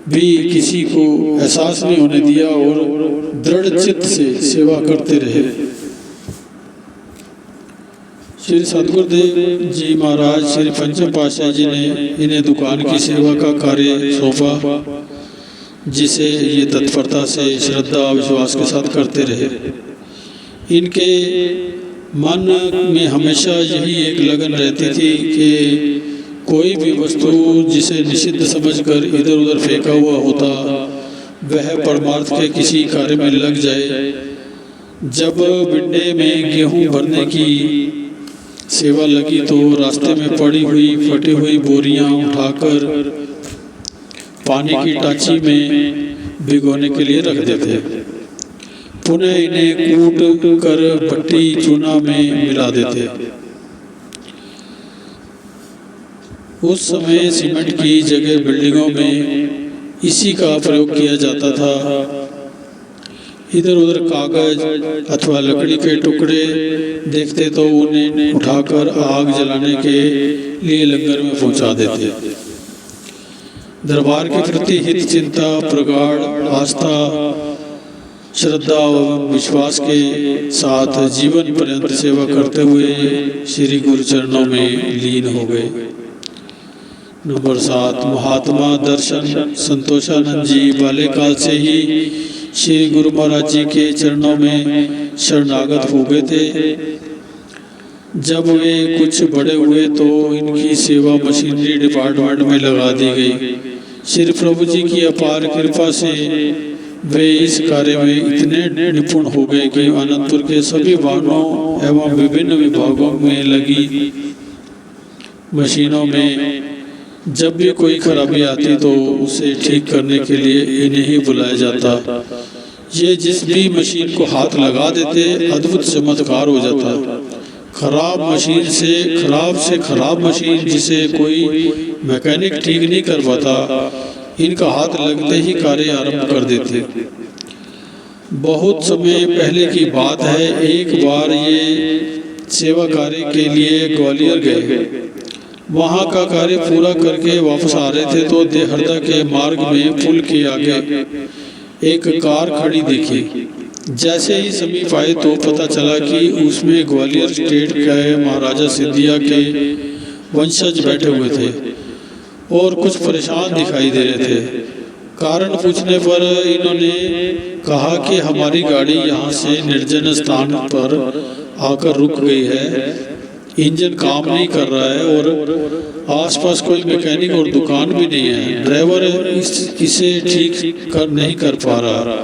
भी किसी को एहसास नहीं होने दिया और दृढ़ चित्त से सेवा करते रहे। श्री सद्गुरुदेव जी महाराज श्री पंचम पातशाह जी ने इन्हें दुकान की सेवा का कार्य सौंपा, जिसे ये तत्परता से श्रद्धा विश्वास के साथ करते रहे। इनके मन में हमेशा यही एक लगन रहती थी कि कोई भी वस्तु जिसे निषिद्ध समझकर इधर उधर फेंका हुआ होता वह परमार्थ के किसी कार्य में लग जाए। जब बिंडे में गेहूं भरने की सेवा लगी तो रास्ते में पड़ी हुई फटी हुई बोरियां उठाकर पानी की टांची में भिगोने के लिए रख देते। पुनः इन्हें कूट कर भट्टी चूना में मिला देते। उस समय सीमेंट की जगह बिल्डिंगों में इसी का प्रयोग किया जाता था। इधर उधर कागज अथवा लकड़ी के टुकड़े देखते तो उन्हें उठाकर आग जलाने के लिए लंगर में पहुंचा देते। दरबार के प्रति हित चिंता, प्रगाढ़ आस्था, श्रद्धा और विश्वास के साथ जीवन पर्यंत सेवा करते हुए श्री गुरु चरणों में लीन हो गए। नंबर 7, महात्मा दर्शन संतोषानंद जी बाल्यकाल से ही श्री गुरु महाराज जी के चरणों में शरणागत हो गए थे। जब वे कुछ बड़े हुए तो इनकी सेवा मशीनरी डिपार्टमेंट में लगा दी गई। श्री प्रभु जी की अपार कृपा से वे इस कार्य में इतने निपुण हो गए कि अनंतपुर के सभी वाहनों एवं विभिन्न विभागों में लगी मशीनों में जब भी कोई खराबी आती तो उसे ठीक करने के लिए इन्हें ही बुलाया जाता। ये जिस भी मशीन को हाथ लगा देते अद्भुत चमत्कार हो जाता। खराब से खराब मशीन जिसे कोई मैकेनिक ठीक नहीं कर पाता, इनका हाथ लगते ही कार्य आरंभ कर देते। बहुत समय पहले की बात है, एक बार ये सेवा कार्य के लिए ग्वालियर गए। वहाँ का कार्य पूरा करके वापस आ रहे थे तो देहरदा के मार्ग में पुल के आगे एक कार खड़ी देखी। जैसे ही समीप आए तो पता चला कि उसमें ग्वालियर स्टेट के महाराजा सिंधिया के वंशज बैठे हुए थे और कुछ परेशान दिखाई दे रहे थे। कारण पूछने पर इन्होंने कहा कि हमारी गाड़ी यहाँ से निर्जन स्थान पर आकर रुक गई है, इंजन काम नहीं कर रहा है और आसपास कोई मैकेनिक और दुकान भी नहीं है। ड्राइवर इसे ठीक नहीं कर पा रहा।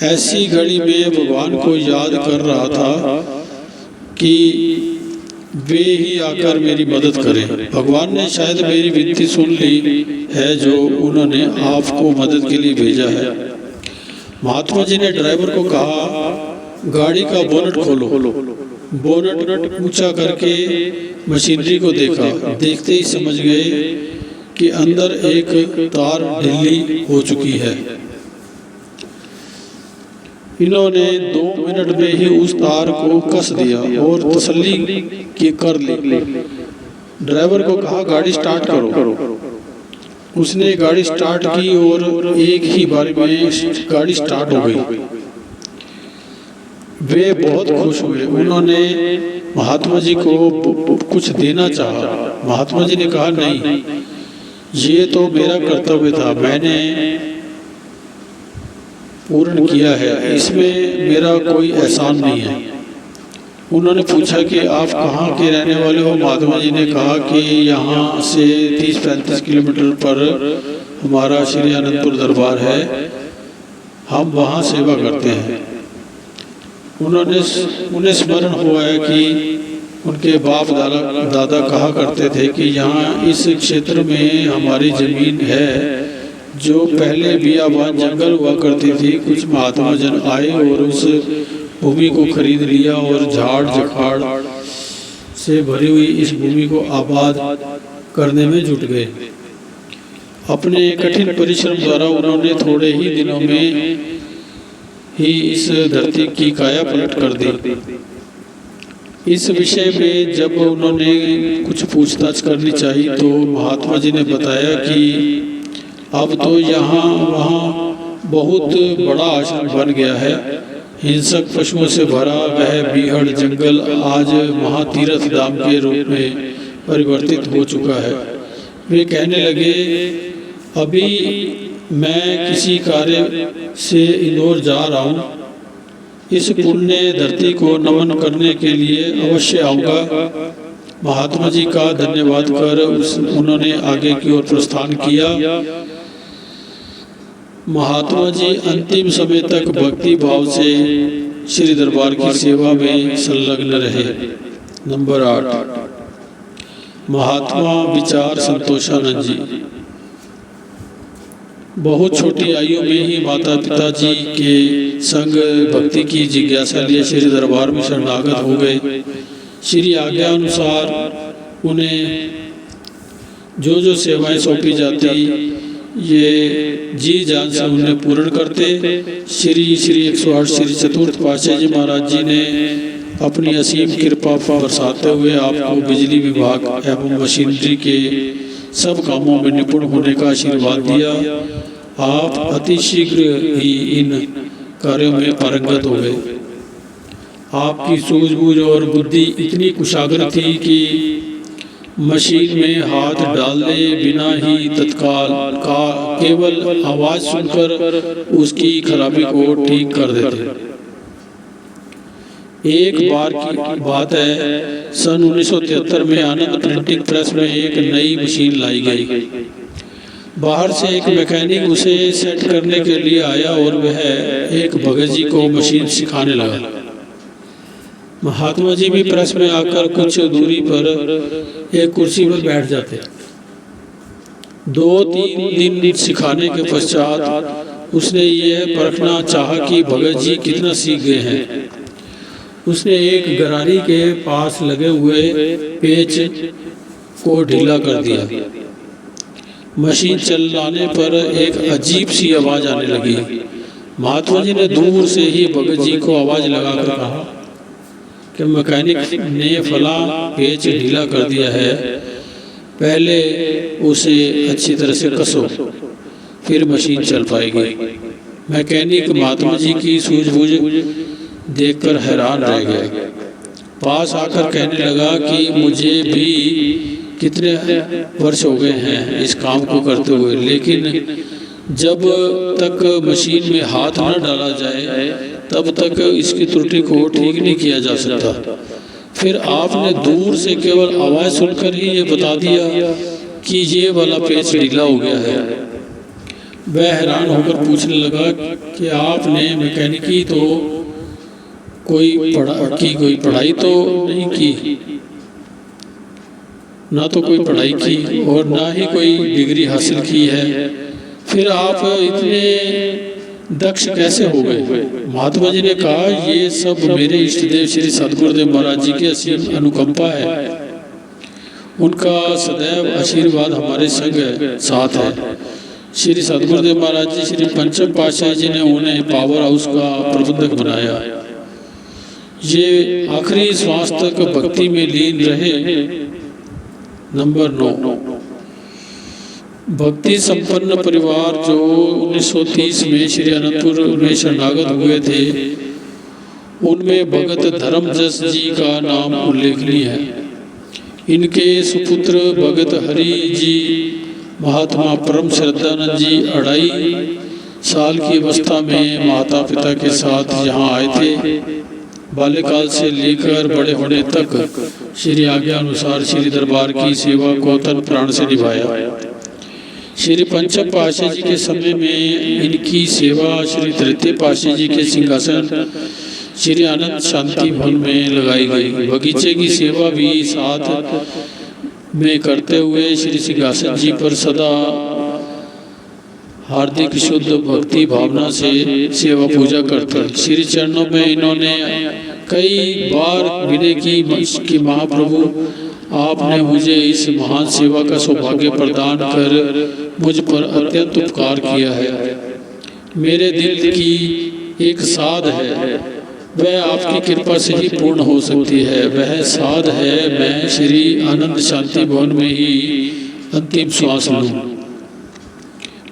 ऐसी घड़ी में भगवान को याद कर रहा था कि वे ही आकर मेरी मदद करें। भगवान ने शायद मेरी विनती सुन ली है जो उन्होंने आपको मदद के लिए भेजा है। महात्मा जी ने ड्राइवर को कहा, गाड़ी का बोनट खोलो। बोनट ऊंचा करके मशीनरी को देखा। देखते ही समझ गए कि अंदर एक तार ढीली हो चुकी है। इन्होंने 2 मिनट में ही उस तार को कस दिया और तसल्ली कर ली। ड्राइवर को कहा, गाड़ी स्टार्ट करो। उसने गाड़ी स्टार्ट की और एक ही बार में गाड़ी स्टार्ट हो गई। वे बहुत खुश हुए। उन्होंने महात्मा जी को कुछ देना चाहा। महात्मा जी ने कहा, नहीं, ये तो मेरा कर्तव्य था, मैंने पूर्ण किया है, इसमें मेरा कोई एहसान नहीं है। उन्होंने पूछा कि आप कहाँ के रहने वाले हो? महात्मा जी ने कहा कि यहाँ से 30-35 किलोमीटर पर हमारा श्री अनंतपुर दरबार है, हम वहाँ सेवा करते हैं। उन्हें स्मरण हुआ है कि उनके बाप दादा कहा करते थे कि यहाँ इस क्षेत्र में हमारी जमीन है जो पहले बियाबान जंगल हुआ करती थी। कुछ महात्मा जन आए और उस भूमि को खरीद लिया और झाड़ झखाड़ से भरी हुई इस भूमि को आबाद करने में जुट गए। अपने कठिन परिश्रम द्वारा उन्होंने थोड़े ही दिनों में ही इस धरती की काया पलट कर दी। इस विषय में जब उन्होंने कुछ पूछताछ करनी चाहिए तो महात्मा जी ने बताया कि अब तो यहाँ वहाँ बहुत बड़ा आश्रम बन गया है। हिंसक पशुओं से भरा वह बीहड़ जंगल आज महातीर्थ धाम के रूप में परिवर्तित हो चुका है। वे कहने लगे, अभी मैं किसी कार्य से इंदौर जा रहा हूँ, इस पुण्य धरती को नमन करने के लिए अवश्य आऊँगा। महात्मा जी का धन्यवाद कर उन्होंने आगे की ओर प्रस्थान किया। महात्मा जी अंतिम समय तक भक्ति भाव से श्री दरबार की सेवा में संलग्न रहे। नंबर 8, महात्मा विचार संतोषानंद जी बहुत छोटी आयु में ही माता पिता जी के संग भक्ति की जिज्ञासा लिए श्री दरबार में शरणागत हो गए। श्री आज्ञा अनुसार उन्हें जो सेवाएं सौंपी जाती ये जी जान से उन्हें पूर्ण करते। श्री 108 श्री चतुर्थ पातशाही जी महाराज जी ने अपनी असीम कृपा बरसाते हुए आपको बिजली विभाग एवं मशीनरी के सब कामों में निपुण होने का आशीर्वाद दिया। आप अति शीघ्र ही इन कार्यों में पारंगत हो गए। आपकी सूझबूझ और बुद्धि इतनी कुशाग्र थी कि मशीन में हाथ डालने बिना ही तत्काल का केवल आवाज सुनकर उसकी खराबी को ठीक कर देते। एक बार की बात है, सन 1973 में आनंद प्रिंटिंग प्रेस में एक नई मशीन लाई गई। बाहर से एक मैकेनिक उसे सेट करने के लिए आया और वह एक भगत जी को मशीन सिखाने लगा। महात्मा जी भी प्रेस में आकर कुछ दूरी पर एक कुर्सी पर बैठ जाते। 2-3 दिन सिखाने के पश्चात उसने यह परखना चाहा कि भगत जी कितना सीख गए हैं। उसने एक गरारी के पास लगे हुए पेच को ढीला कर दिया। मशीन चलाने पर एक अजीब सी आवाज आने लगी। महात्मा जी ने दूर से ही भगत जी को आवाज लगाकर कहा कि मैकेनिक ने फला पेच ढीला कर दिया है, पहले उसे अच्छी तरह से कसो, फिर मशीन चल पाएगी। मैकेनिक महात्मा जी की सूझबूझ देखकर हैरान रह गया। पास आकर कहने लगा कि मुझे भी कितने वर्ष हो गए हैं इस काम को करते हुए, लेकिन जब तक मशीन में हाथ न डाला जाए तब तक इसकी त्रुटि को ठीक नहीं किया जा सकता। फिर आपने दूर से केवल आवाज़ सुनकर ही ये बता दिया कि ये वाला पेच ढीला हो गया है। वह हैरान होकर पूछने लगा कि आपने मैकेनिकी तो कोई पढ़ाई तो नहीं की, ना तो कोई पढ़ाई की और ना ही कोई डिग्री हासिल की है, फिर आप इतने दक्ष कैसे हो गए? महात्मा जी ने कहा, ये सब मेरे इष्टदेव श्री सद्गुरुदेव महाराज जी की असीम अनुकंपा है। उनका सदैव आशीर्वाद हमारे संग साथ है। श्री सद्गुरुदेव महाराज जी श्री पंचम पातशाही जी ने उन्हें पावर हाउस का प्रबंधक बनाया। ये आखिरी श्वास तक भक्ति में लीन रहे। नंबर 9, भक्ति संपन्न परिवार जो 1930 में श्री अनंतपुर में शरणागत हुए थे, उनमें भगत धर्मजस जी का नाम उल्लेखनीय है। इनके सुपुत्र भगत हरि जी महात्मा परम श्रद्धानंद जी 2.5 साल की अवस्था में माता पिता के साथ यहाँ आए थे। बाल्यकाल से लेकर बड़े होने तक श्री आज्ञा अनुसार श्री दरबार की सेवा को तन प्राण से निभाया। श्री पंचम पातशाही जी के समय में इनकी सेवा श्री तृतीय पातशाही जी के सिंहासन श्री आनंद शांति भवन में लगाई गई। बगीचे की सेवा भी साथ में करते हुए श्री सिंहासन जी पर सदा हार्दिक शुद्ध भक्ति भावना से सेवा पूजा करते। श्री चरणों में इन्होंने कई बार विनय की कि महाप्रभु, आपने मुझे इस महान सेवा का सौभाग्य प्रदान कर मुझ पर अत्यंत उपकार किया है। मेरे दिल की एक साध है, वह आपकी कृपा से ही पूर्ण हो सकती है। वह साध है, मैं श्री आनंद शांति भवन में ही अंतिम श्वास लूं।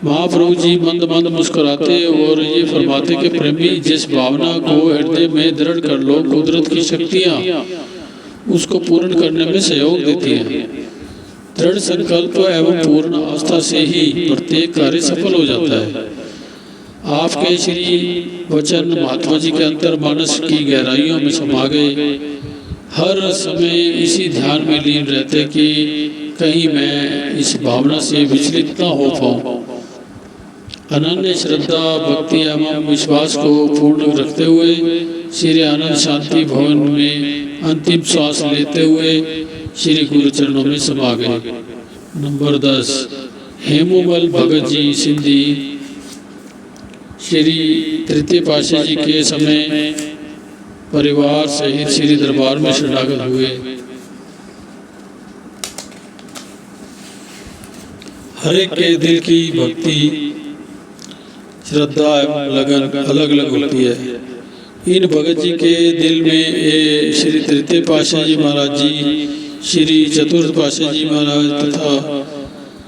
महाप्रभु जी मंद मंद मुस्कुराते और ये फरमाते कि प्रेमी, जिस भावना को हृदय में दृढ़ कर लो, कुदरत की शक्तियाँ उसको पूर्ण करने में सहयोग देती हैं। दृढ़ संकल्प एवं पूर्ण आस्था से ही प्रत्येक कार्य सफल हो जाता है। आपके श्री वचन महात्मा जी के अंतर मानस की गहराइयों में समा गए। हर समय इसी ध्यान में लीन रहते कि कहीं मैं इस भावना से विचलित न हो पाऊँ। अनन्य श्रद्धा, भक्ति एवं विश्वास को पूर्ण रखते हुए श्री आनंद शांति भवन में अंतिम श्वास लेते हुए श्री गुरु चरणों में समा गए। नंबर 10, हेमूमल भगत जी सिंधी श्री तृतीय पातशाही जी के समय परिवार सहित श्री दरबार में शरणागत हुए। हर एक के दिल की भक्ति, श्रद्धा एवं लगन अलग अलग होती है। इन भगत जी के दिल में ये श्री तृतीय पातशाही जी महाराज जी, श्री चतुर्थ पातशाही जी महाराज तथा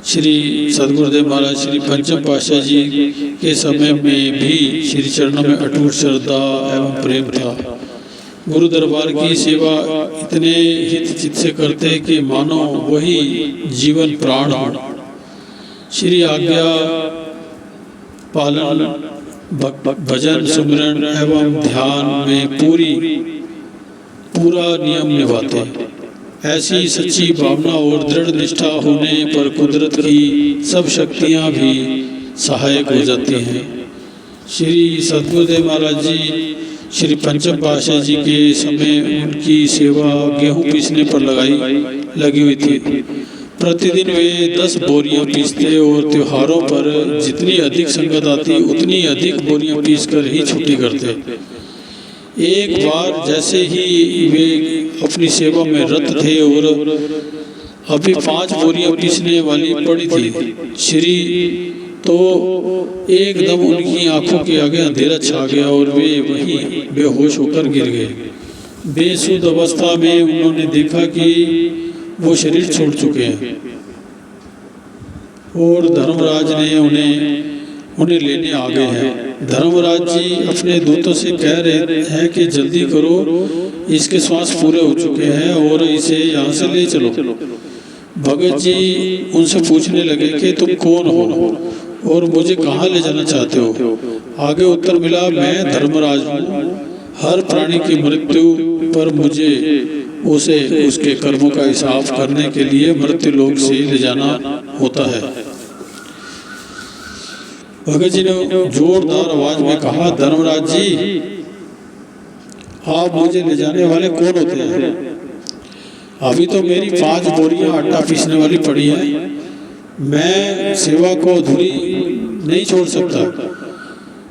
श्री सदगुरुदेव महाराज श्री पंचम पातशाह जी के समय में भी श्री चरणों में अटूट श्रद्धा एवं प्रेम था। गुरु दरबार की सेवा इतने हित चित्त से करते कि मानो वही जीवन प्राण हो। श्री आज्ञा पालन, भजन, सुमिरन एवं ध्यान में पूरा नियम निभाते। ऐसी सच्ची भावना और दृढ़ निष्ठा होने पर कुदरत की सब शक्तियां भी सहायक हो जाती हैं। श्री सदगुरुदेव महाराज जी श्री पंचम पातशाह जी के समय उनकी सेवा गेहूं पीसने पर लगी हुई थी। प्रतिदिन वे 10 बोरियां पीसते और त्योहारों पर जितनी अधिक संगत आती उतनी अधिक बोरियां पीसकर ही छुट्टी करते। एक बार जैसे ही वे अपनी सेवा में रत थे और अभी 5 बोरियां पीसने वाली पड़ी थी, श्री तो एकदम उनकी आंखों के आगे अंधेरा छा गया और वे वहीं बेहोश होकर गिर गए। बेसुध अवस्था में उन्होंने देखा कि वो शरीर छोड़ चुके हैं और धर्मराज ने उन्हें लेने आ गए हैं। धर्मराज जी अपने दूतों से कह रहे हैं कि जल्दी करो, इसके श्वास पूरे हो चुके हैं और इसे यहाँ से ले चलो। भगत जी उनसे पूछने लगे कि तुम कौन हो और मुझे कहाँ ले जाना चाहते हो। आगे उत्तर मिला, मैं धर्मराज हूँ। हर प्राणी की मृत्यु पर मुझे उसे उसके कर्मों का हिसाब करने के लिए मृत्यु लोक से ले जाना होता है। भगत जी ने जोरदार आवाज में कहा, धर्मराज जी, आप मुझे ले जाने वाले कौन होते हैं? अभी तो मेरी 5 बोरियां आटा पीसने वाली पड़ी है। मैं सेवा को अधूरी नहीं छोड़ सकता।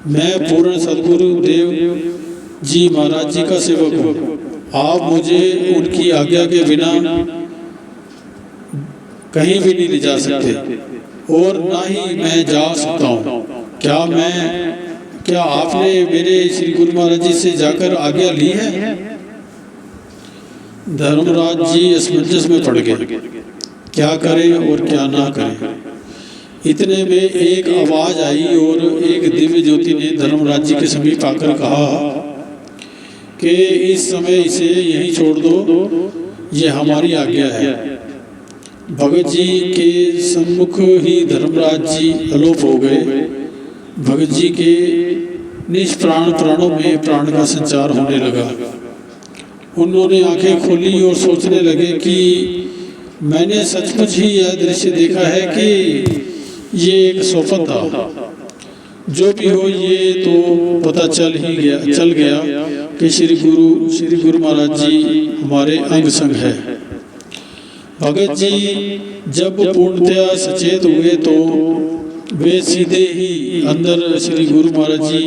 मैं पूर्ण सदगुरुदेव जी महाराज जी का सेवक हूँ। आप मुझे उनकी आज्ञा के बिना कहीं भी नहीं ले जा सकते और ना ही मैं जा सकता हूँ। क्या आपने मेरे श्री गुरु महाराज जी से जाकर आज्ञा ली है? धर्मराज जी असमंजस में पड़ गए, क्या करें और क्या ना करें। इतने में एक आवाज आई और एक दिव्य ज्योति ने धर्मराज जी के समीप आकर कहा कि इस समय इसे यहीं छोड़ दो, ये हमारी आज्ञा है। भगत जी के सम्मुख ही धर्मराज जी अलोप हो गए। भगत जी के निष्प्राण प्राणों में प्राण का संचार होने लगा। उन्होंने आंखें खोली और सोचने लगे कि मैंने सचमुच ही यह दृश्य देखा है कि ये एक स्वप्न था। जो भी हो, ये तो पता चल गया कि श्री गुरु महाराज जी हमारे अंग संग है। भगत जी जब पूर्णतया सचेत हुए तो वे सीधे ही अंदर श्री गुरु महाराज जी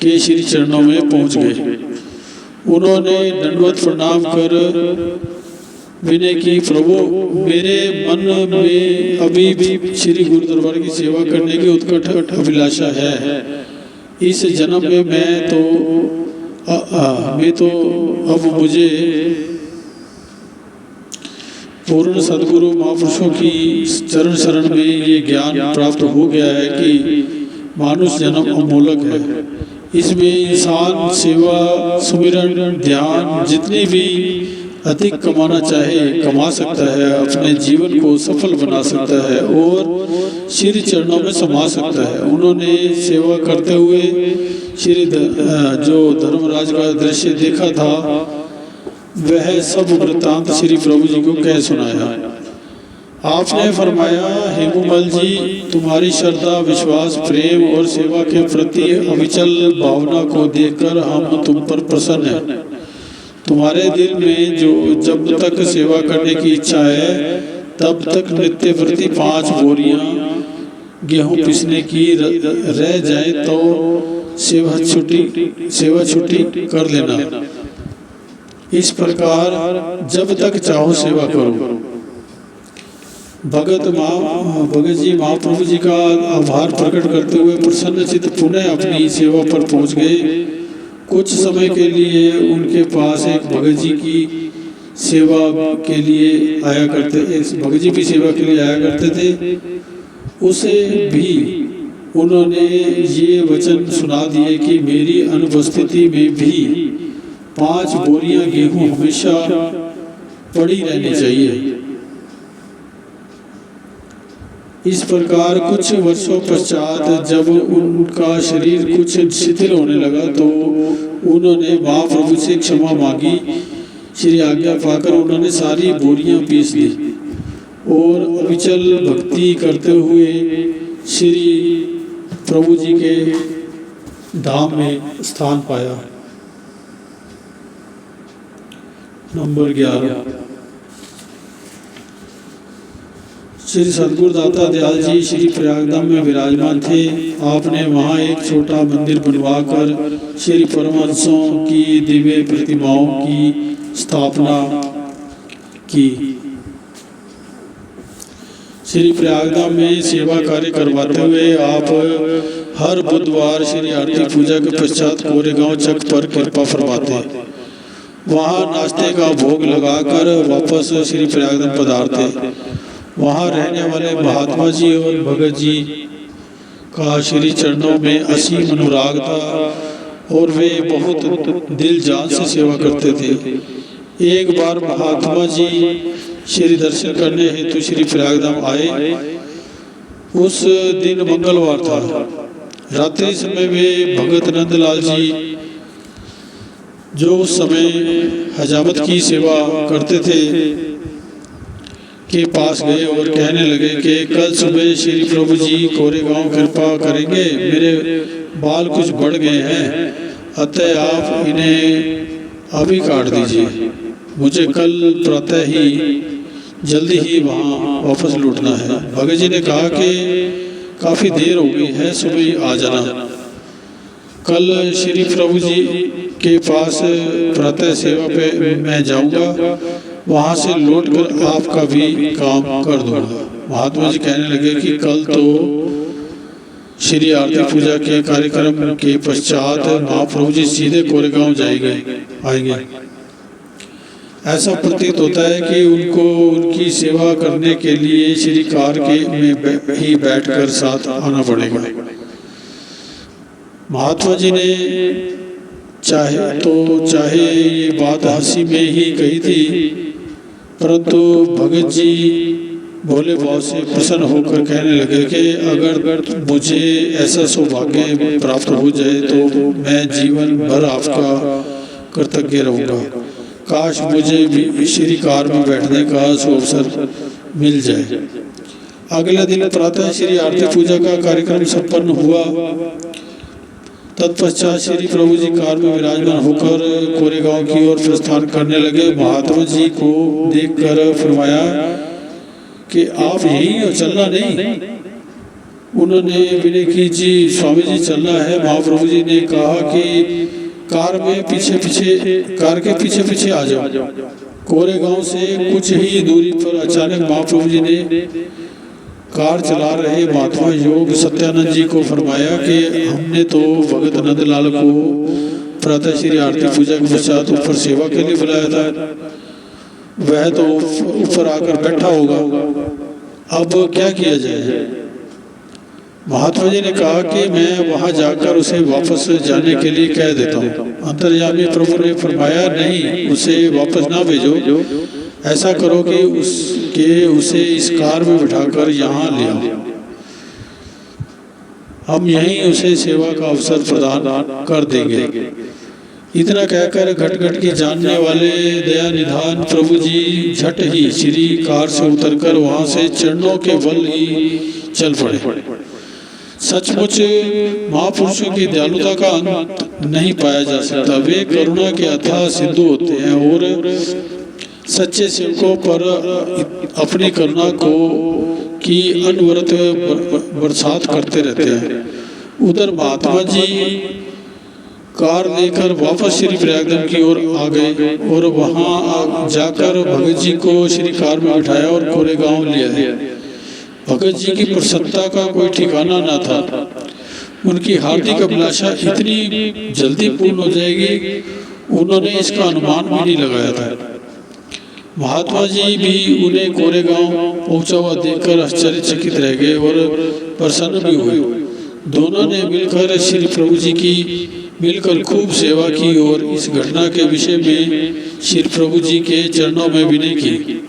के श्री चरणों में पहुंच गए। उन्होंने दंडवत प्रणाम कर विनय की, प्रभु, मेरे मन में अभी भी श्री गुरु दरबार की सेवा करने की उत्कट अभिलाषा है। इस जन्म में मैं तो अब मुझे पूर्ण सदगुरु महापुरुषों की चरण शरण में ये ज्ञान प्राप्त हो गया है कि मानुष जन्म अमूलक है। इसमें इंसान सेवा, सुमिरन, ध्यान जितनी भी अधिक कमाना चाहे कमा सकता है, अपने जीवन को सफल बना सकता है और श्री चरणों में समा सकता है। उन्होंने सेवा करते हुए श्री जो धर्मराज का दृश्य देखा था वह सब वृत्तांत श्री प्रभु जी को कह सुनाया। आपने फरमाया, हेमुमल जी, तुम्हारी श्रद्धा, विश्वास, प्रेम और सेवा के प्रति अविचल भावना को देखकर हम तुम पर प्रसन्न हैं। तुम्हारे दिल में जब तक सेवा करने की इच्छा है तब तक नित्य प्रति 5 बोरियां गेहूं पीसने की रह जाए तो सेवा छुट्टी कर लेना। इस प्रकार जब तक चाहो सेवा करो। भगत जी महाप्रभु जी का आभार प्रकट करते हुए प्रसन्नचित्त पुनः अपनी सेवा पर पहुंच गए। कुछ समय के लिए उनके पास एक भगत जी की सेवा के लिए आया करते, भगत जी भी सेवा के लिए आया करते थे। उसे भी उन्होंने ये वचन सुना दिए कि मेरी अनुपस्थिति में भी 5 बोरियां गेहूं हमेशा पड़ी रहनी चाहिए। इस प्रकार कुछ वर्षों पश्चात जब उनका शरीर कुछ शिथिल होने लगा तो उन्होंने महाप्रभु से क्षमा मांगी। श्री आज्ञा पाकर उन्होंने सारी बोरियां पीस दी और अविचल भक्ति करते हुए श्री प्रभु जी के धाम में स्थान पाया। नंबर 11, श्री सद्गुरु दाता दयाल जी श्री प्रयागधाम में विराजमान थे। आपने वहाँ एक छोटा मंदिर बनवाकर श्री परमहंसों की दिव्य प्रतिमाओं की स्थापना की। श्री प्रयागधाम में सेवा कार्य करवाते हुए आप हर बुधवार श्री आरती पूजा के पश्चात कोरेगांव चक पर कृपा फरमाते। वहाँ नाश्ते का भोग लगाकर वापस श्री प्रयागधाम पधारते। वहाँ रहने वाले महात्मा जी और भगत जी का श्री चरणों में असीम अनुराग था और वे बहुत दिल जान से सेवा करते थे। एक बार महात्मा जी श्री दर्शन करने हेतु श्री प्रयागधाम आए। उस दिन मंगलवार था। रात्रि समय वे भगत नंदलाल जी जो उस समय हजामत की सेवा करते थे के पास गए और कहने लगे कि कल सुबह श्री प्रभु जी कोरेगांव कृपा करेंगे। मेरे बाल कुछ बढ़ गए हैं, अतः आप इन्हें अभी काट दीजिए। मुझे कल प्रातः ही जल्दी ही वहाँ वापस लौटना है। भगत जी ने कहा कि काफ़ी देर हो गई है, सुबह ही आ जाना। कल श्री प्रभु जी के पास प्रातः सेवा पे मैं जाऊंगा, वहाँ से लौटकर आपका भी काम कर दूंगा। महात्मा जी कहने लगे कि कल तो श्री आरती पूजा के कार्यक्रम के पश्चात महाप्रभु जी सीधे कोरेगांव आएंगे। ऐसा प्रतीत होता है कि उनको उनकी सेवा करने के लिए श्री कार के में ही बैठकर साथ आना पड़ेगा। महात्मा जी ने चाहे ये बात हंसी में ही कही थी, परंतु भगत जी भोले भाव से प्रसन्न होकर कहने लगे कि अगर मुझे ऐसा सौभाग्य प्राप्त हो जाए तो मैं जीवन भर आपका कृतज्ञ रहूँगा। काश मुझे भी श्री कार में बैठने का अवसर मिल जाए। अगले दिन प्रातः श्री आरती पूजा का कार्यक्रम संपन्न हुआ। तत्पश्चात श्री प्रभु जी कार में विराजमान होकर कोरेगांव की ओर प्रस्थान करने लगे। महात्मा जी को देखकर फरमाया कि आप यहीं हो, चलना नहीं। उन्होंने विनय की, जी स्वामी जी चलना है। महाप्रभु जी ने कहा कि कार के पीछे पीछे आ जाओ। कोरेगांव से कुछ ही दूरी पर अचानक महाप्रभु जी ने कार चला रहे महात्मा योग सत्यानंद जी को फरमाया कि हमने तो भगत नंदलाल को प्रातः श्री आरती पूजा के पश्चात ऊपर सेवा के लिए बुलाया था। वह तो ऊपर आकर बैठा होगा, अब क्या किया जाए। महात्मा जी ने कहा कि मैं वहां जाकर उसे वापस जाने के लिए कह देता हूँ। अंतर्यामी प्रभु ने फरमाया, नहीं, उसे वापस ना भेजो। ऐसा करो कि उसे इस कार में बिठाकर यहाँ ले आओ। हम यहीं उसे सेवा का अवसर प्रदान कर देंगे। इतना कहकर घट की जानने वाले दया निधान प्रभु जी झट ही श्री कार से उतरकर वहां से चरणों के बल ही चल पड़े। सचमुच महापुरुषों की दयालुता का अंत नहीं पाया जा सकता। वे करुणा के अथाह सिंधु होते हैं और सच्चे सेवकों पर अपनी करुणा की अनवरत बरसात करते रहते हैं। उधर महात्मा जी कार लेकर वापस श्री प्रयागधाम की ओर आ गए और वहां जाकर भगत जी को श्री कार में बिठाया और कोरेगांव ले आए। भगत जी की प्रसन्नता का कोई ठिकाना न था। उनकी हार्दिक अभिलाषा इतनी जल्दी पूर्ण हो जाएगी, उन्होंने इसका अनुमान भी नहीं लगाया था। महात्मा जी भी उन्हें कोरेगांव पहुंचा हुआ देखकर आश्चर्यचकित रह गए और प्रसन्न भी हुए। दोनों ने मिलकर श्री प्रभु जी की मिलकर खूब सेवा की और इस घटना के विषय में श्री प्रभु जी के चरणों में विनय की।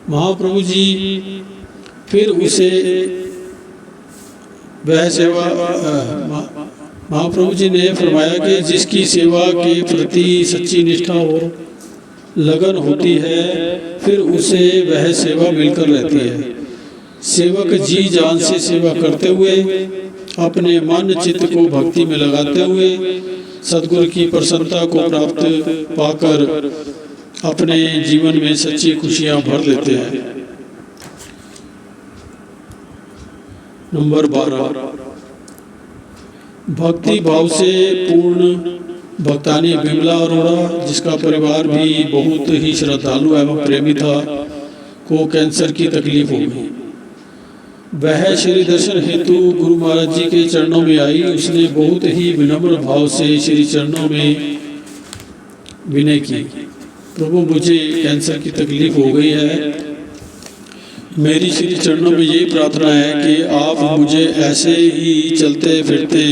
महाप्रभु जी फिर उसे वह सेवा महाप्रभु जी ने फरमाया कि जिसकी सेवा के प्रति सच्ची निष्ठा और लगन होती है फिर उसे वह सेवा मिलकर रहती है। सेवक जी जान से सेवा करते हुए अपने मन चित्त को भक्ति में लगाते हुए सद्गुरु की प्रसन्नता को प्राप्त पाकर अपने जीवन में सच्ची खुशियां भर लेते हैं। नंबर 12, भक्ति भाव से पूर्ण भक्तानी बिमला अरोड़ा, जिसका परिवार भी बहुत ही श्रद्धालु एवं प्रेमी था, को कैंसर की तकलीफ हो गई। वह श्री दर्शन हेतु गुरु महाराज जी के चरणों में आई। उसने बहुत ही विनम्र भाव से श्री चरणों में विनय की, प्रभु मुझे कैंसर की तकलीफ हो गई है, मेरी श्री चरणों में यही प्रार्थना है कि आप मुझे ऐसे ही चलते फिरते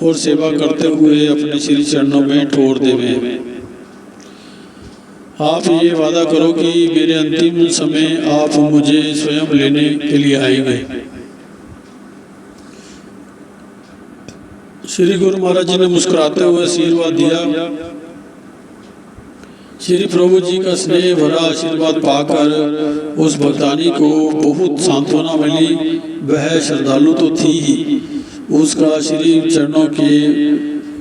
और सेवा करते हुए अपने श्री चरणों में ठोर देवें। आप ये वादा करो कि मेरे अंतिम समय आप मुझे स्वयं लेने के लिए आएंगे। श्री गुरु महाराज जी ने मुस्कुराते हुए आशीर्वाद दिया। श्री प्रभु जी का स्नेह भरा आशीर्वाद पाकर उस भक्तानी को बहुत सांत्वना मिली। वह श्रद्धालु तो थी ही, उसका श्री चरणों के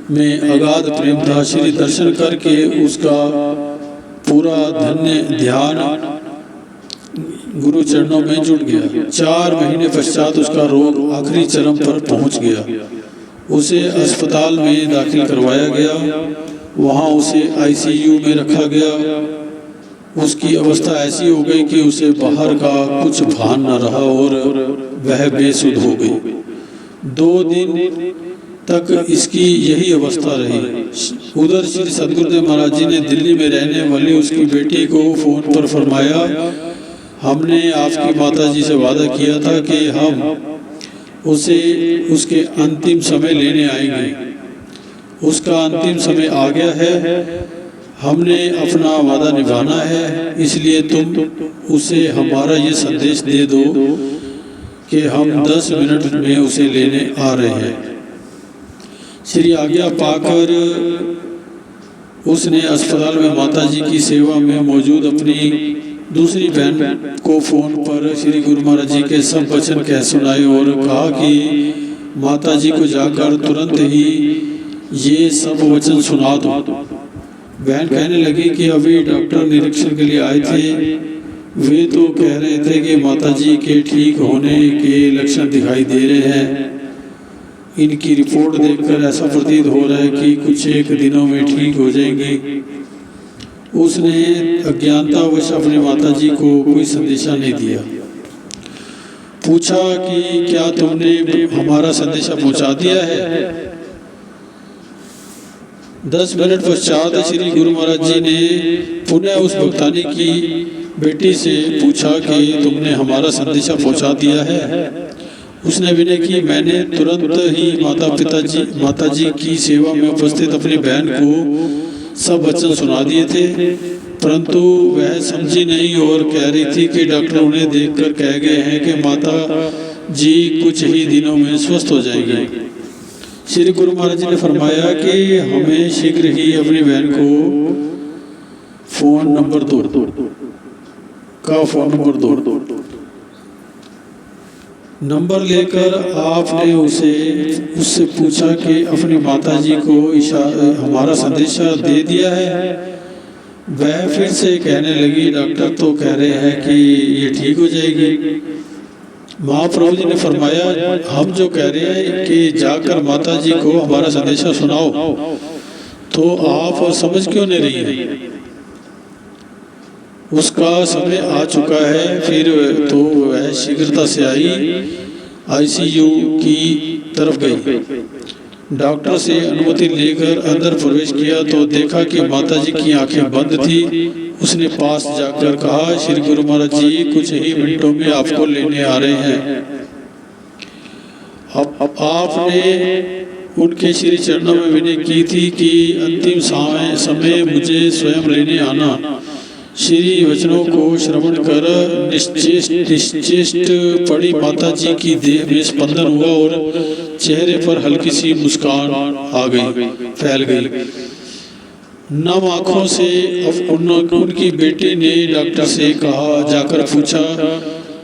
में अगाध प्रेम था। श्री दर्शन करके उसका पूरा धन्य ध्यान गुरु चरणों में जुट गया। 4 महीने पश्चात उसका रोग आखिरी चरम पर पहुंच गया। उसे अस्पताल में दाखिल करवाया गया। वहां उसे आईसीयू में रखा गया। उसकी अवस्था ऐसी हो गई कि उसे बाहर का कुछ भान न रहा और वह बेसुध हो गई। 2 दिन तक इसकी यही अवस्था रही। उधर श्री सद्गुरुदेव महाराज जी ने दिल्ली में रहने वाली उसकी बेटी को फोन पर फरमाया, हमने आपकी माता जी से वादा किया था कि हम उसे उसके अंतिम समय लेने आएंगे। उसका अंतिम समय आ गया है, हमने अपना वादा निभाना है, इसलिए तुम उसे हमारा ये संदेश दे दो कि हम 10 मिनट में उसे लेने आ रहे हैं। श्री आज्ञा पाकर उसने अस्पताल में माता जी की सेवा में मौजूद अपनी दूसरी बहन को फोन पर श्री गुरु महाराज जी के सब वचन कह सुनाए और कहा कि माता जी को जाकर तुरंत ही ये सब वचन सुना दो। बहन कहने लगी कि अभी डॉक्टर निरीक्षण के लिए आए थे, वे तो कह रहे थे कि माता जी के ठीक होने के लक्षण दिखाई दे रहे हैं। इनकी रिपोर्ट देखकर ऐसा प्रतीत हो रहा है कि कुछ एक दिनों में ठीक हो जाएंगी। उसने अज्ञानतावश अपनी माता जी को कोई संदेशा नहीं दिया। पूछा कि क्या तुमने हमारा संदेशा पहुंचा दिया है? 10 मिनट पश्चात श्री गुरु महाराज जी ने पुनः उस भक्तानी की बेटी से पूछा कि तुमने हमारा संदेशा पहुंचा दिया है? उसने विनय की, मैंने तुरंत ही माता जी की सेवा में उपस्थित अपनी बहन को सब वचन सुना दिए थे, परंतु वह समझी नहीं और कह रही थी कि डॉक्टर उन्हें देखकर कह गए हैं कि माता जी कुछ ही दिनों में स्वस्थ हो जाएगी। श्री गुरु महाराज जी ने फरमाया कि हमें शीघ्र ही अपनी बहन को फोन नंबर नंबर लेकर आपने उससे पूछा कि अपनी माता जी को हमारा संदेशा दे दिया है? वह फिर से कहने लगी, डॉक्टर तो कह रहे हैं कि ये ठीक हो जाएगी। महाप्रभु जी ने फरमाया, हम जो कह रहे हैं कि जाकर माता जी को हमारा संदेशा सुनाओ, तो आप समझ क्यों नहीं रही है? उसका समय आ चुका है। फिर तो वह शीघ्रता से आई, आईसीयू की तरफ गई। डॉक्टर से अनुमति लेकर अंदर प्रवेश किया तो देखा कि माताजी की आंखें बंद थी। उसने पास जाकर कहा, श्री गुरु महाराज जी कुछ ही मिनटों में आपको लेने आ रहे हैं। अब आपने उनके श्री चरणों में विनय की थी कि अंतिम समय मुझे स्वयं लेने आना। श्री वचनों को श्रवण कर निश्चेष्ट पड़ी माताजी की देह में स्पंदन हुआ और चेहरे पर हल्की सी मुस्कान आ गई, फैल गई। नम आंखों से उनकी बेटी ने डॉक्टर से कहा, जाकर पूछा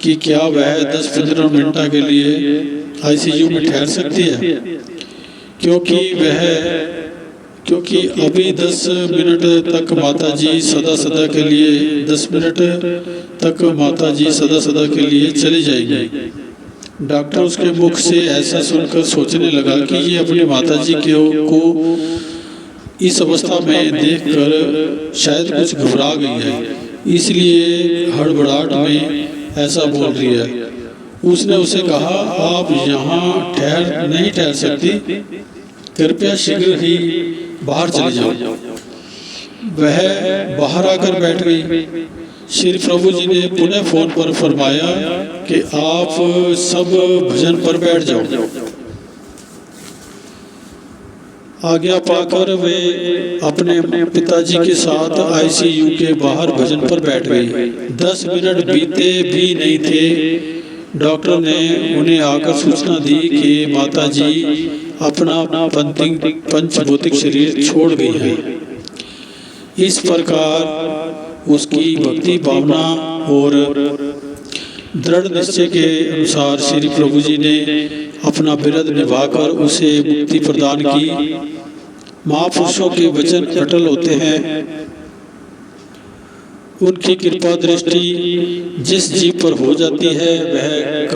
कि क्या वह 10-15 मिनट के लिए आईसीयू में ठहर सकती है, क्योंकि अभी 10 मिनट तक माताजी सदा के लिए 10 मिनट तक माताजी सदा के लिए चली जाएगी। डॉक्टर उसके मुख से ऐसा सुनकर सोचने लगा कि ये अपनी माताजी को इस अवस्था में देखकर शायद कुछ घबरा गई है, इसलिए हड़बड़ाहट में ऐसा बोल रही है। उसने उसे कहा, आप यहाँ नहीं ठहर सकती, कृपया शीघ्र ही बाहर चले जाओ। वह बाहर आकर बैठ गई। श्री प्रभु जी ने पुनः फोन पर फरमाया कि आप सब भजन पर बैठ जाओ। आज्ञा पाकर वे अपने पिताजी के साथ आईसीयू के बाहर भजन पर बैठ गई। 10 मिनट बीते भी नहीं थे, डॉक्टर ने उन्हें आकर सूचना दी कि माताजी अपना पंचभौतिक शरीर छोड़ गई है। इस प्रकार उसकी भक्ति भावना और दृढ़ निश्चय के अनुसार श्री प्रभु जी ने अपना बिरद निभाकर उसे मुक्ति प्रदान की। महापुरुषों के वचन अटल होते हैं। उनकी कृपा दृष्टि जिस जीव पर हो जाती है वह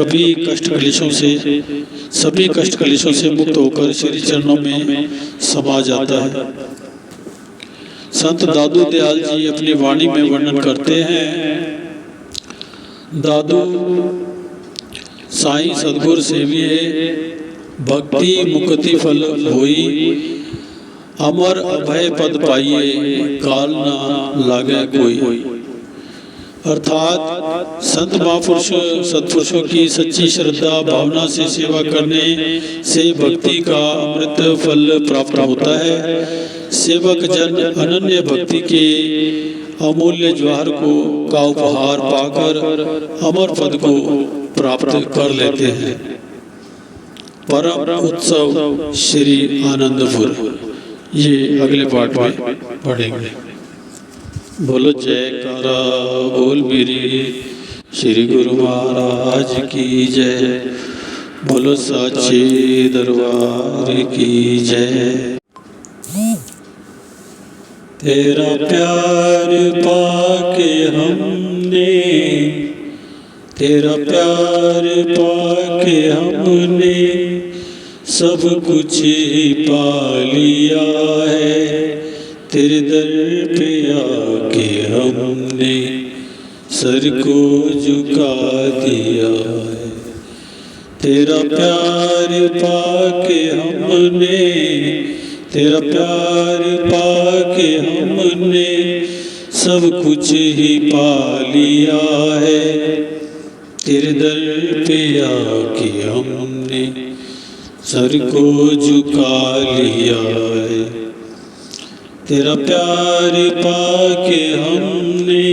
सभी कष्ट क्लेशों से मुक्त होकर श्री चरणों में समा जाता है। संत दादू दयाल जी अपनी वाणी में वर्णन करते हैं, दादू साईं सदगुर सेविये, भक्ति मुक्ति फल होई, अमर अभय पद पाइए, काल ना लागे कोई। अर्थात संत महापुरुष सत्पुरुषों की सच्ची श्रद्धा भावना से सेवा करने से भक्ति का अमृत फल प्राप्त होता है। सेवक जन अनन्य भक्ति के अमूल्य जवाहर का उपहार पाकर अमर पद को प्राप्त कर लेते हैं। परम उत्सव श्री आनंदपुर, ये अगले पाठ में पढ़ेंगे। बोलो जयकारा बोल मेरी श्री गुरु महाराज की जय, बोलो साचे दरबार की जय। तेरा प्यार पाके हमने, तेरा प्यार पाके हमने सब कुछ ही पा लिया है। तेरे दर पे आके हमने सर को झुका दिया है। तेरा प्यार पाके हमने, तेरा प्यार पाके हमने सब कुछ ही पा लिया है। तेरे दर पे आके हमने सर को झुका लिया है। तेरा प्यार पाके हमने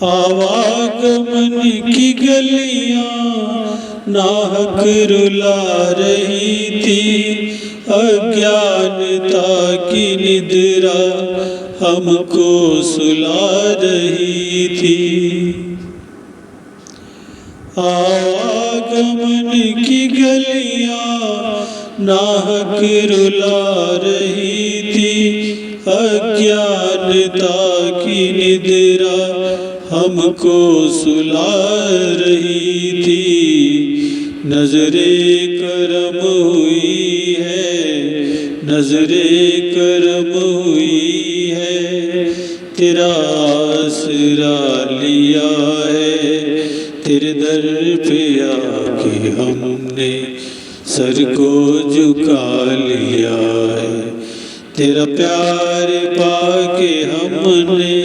आवागमन की गलियां नाहक रुला रही थी, अज्ञानता की निद्रा हमको सुला रही थी। आवागमन की गलियां नाहक रुला रही थी, अज्ञानता की निद्रा हमको सुला रही थी। नजरे करम हुई है, नजरे करम हुई है, तेरा आसरा लिया है। तेरे दर पे आके हमने हमने सर को झुका लिया है। तेरा प्यार पाके हमने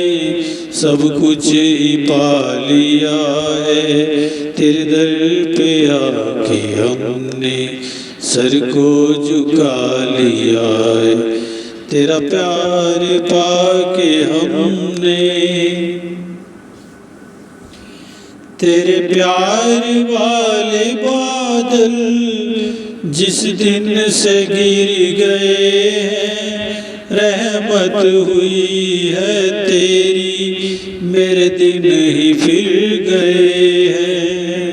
सब कुछ ही पा लिया है। तेरे दर पे आके हमने सर को झुका लिया है। तेरा प्यार पाके हमने तेरे प्यार वाले बादल जिस दिन से गिर गए हैं, रहमत हुई है तेरी, मेरे दिन ही फिर गए हैं।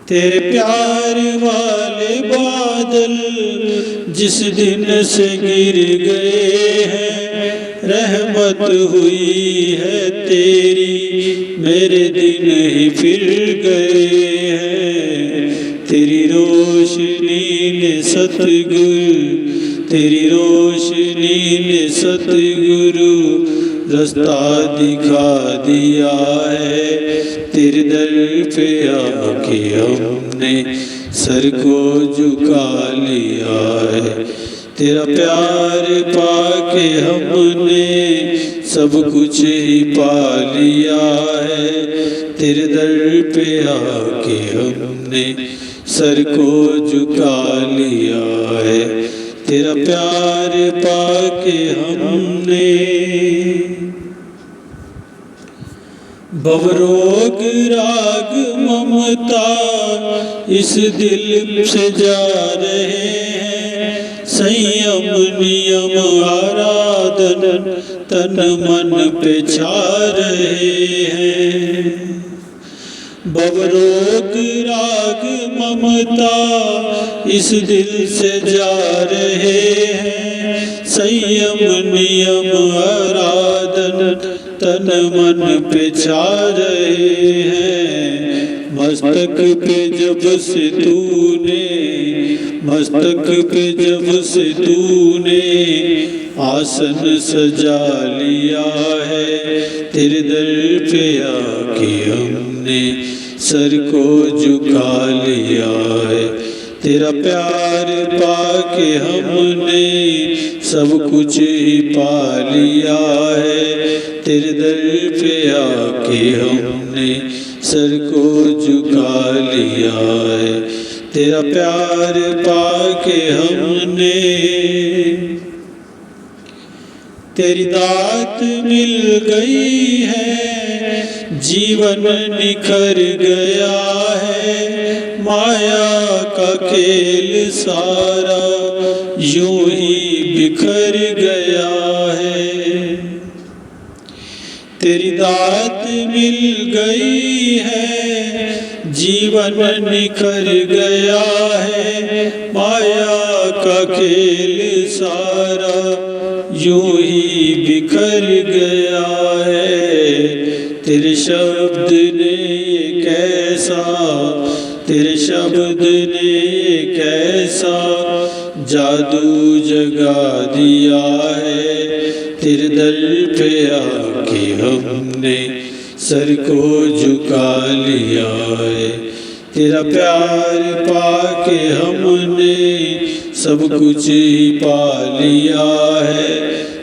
तेरे प्यार वाले बादल जिस दिन से गिर गए हैं, रहमत हुई है तेरी, मेरे दिन ही फिर गए हैं। तेरी रोशनी ने सतगुरु, तेरी रोशनी ने सतगुरु रास्ता दिखा दिया है। तेरे दर पे आके हमने सर को झुका लिया है। तेरा प्यार पाके हमने सब कुछ ही पा लिया है। तेरे दर पे आके हमने सर को झुका लिया है। तेरा प्यार पाके हमने भवरोग राग ममता इस दिल से जा रहे हैं। संयम नियम आराधन तन मन पे छा रहे हैं। भवरोग राग ममता इस दिल से जा रहे हैं। संयम नियम आराधन तन मन पे छा रहे हैं। मस्तक पे जब से तूने, मस्तक पे जब से तूने आसन सजा लिया है। तेरे दर पे आके हमने सर को झुका लिया है। तेरा प्यार पाके हमने सब कुछ ही पा लिया है। तेरे दर पे आके हमने सर को झुका लिया है। तेरा प्यार पाके हमने तेरी दात मिल गई है, जीवन निखर गया है। माया का खेल सारा यूं ही बिखर गया है। तेरी दात मिल गई है, जीवन निखर गया है। माया का खेल सारा यूं ही बिखर गया है। तेरे शब्द ने कैसा, तेरे शब्द ने कैसा जादू जगा दिया है। तेरे दर पे आके हमने सर को झुका लिया है। तेरा प्यार पाके हमने सब कुछ ही पा लिया है।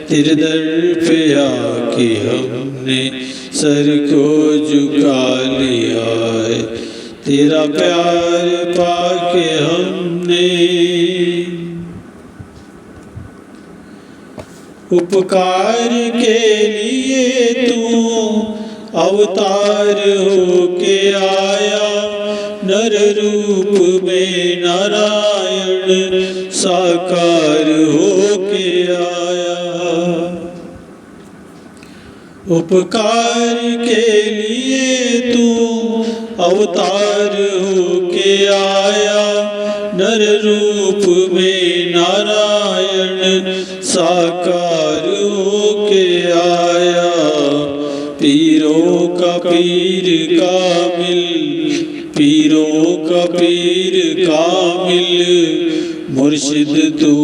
तेरे दर पे आके हमने सर को झुका लिया है। तेरा प्यार पाके हमने उपकार के लिए तू अवतार होके आया। नर रूप में नारायण साकार होके आया। उपकार के लिए तू अवतार होके आया। नर रूप में नारायण साकार होके आया। पीरों का पीर कामिल, पीरों का पीर कामिल मुर्शिद तू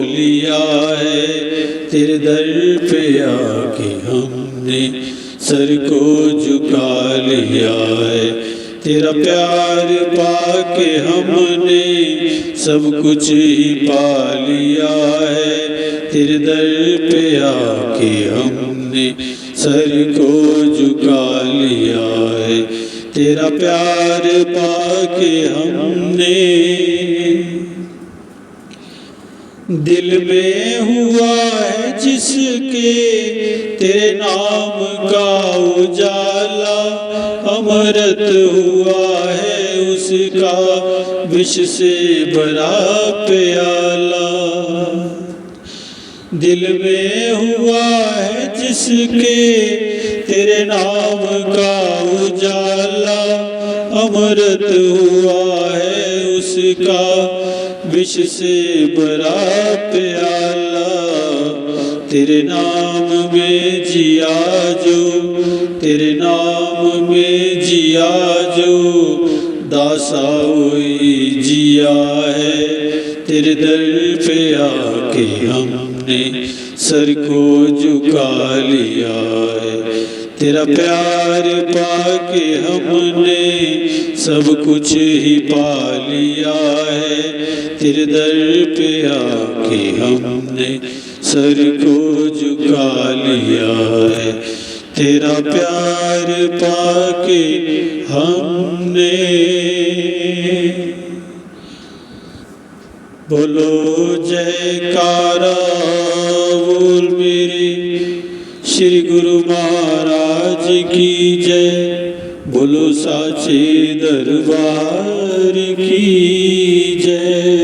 लिया है। तेरे दर पे आके हमने सर को झुका लिया है। तेरा प्यार पाके हमने सब कुछ ही पा लिया है। तेरे दर पे आके हमने सर को झुका लिया है। तेरा प्यार पाके हमने दिल में हुआ है जिसके तेरे नाम का उजाला, अमृत हुआ है उसका विष से भरा प्याला। दिल में हुआ है जिसके तेरे नाम का उजाला, अमृत हुआ है उसका विष से भरा प्याला। तेरे नाम में जिया जो, तेरे नाम में जिया जो, दासा वही जिया है। तेरे दर पे आके हमने सर को झुका लिया है। तेरा प्यार पाके हमने सब कुछ ही पा लिया है। तेरे दर पे आके हमने सर को झुका लिया है। तेरा प्यार पाके हमने। बोलो जयकारा बोल मेरे श्री गुरु महाराज की जय। बोलो साचे दरबार की जय।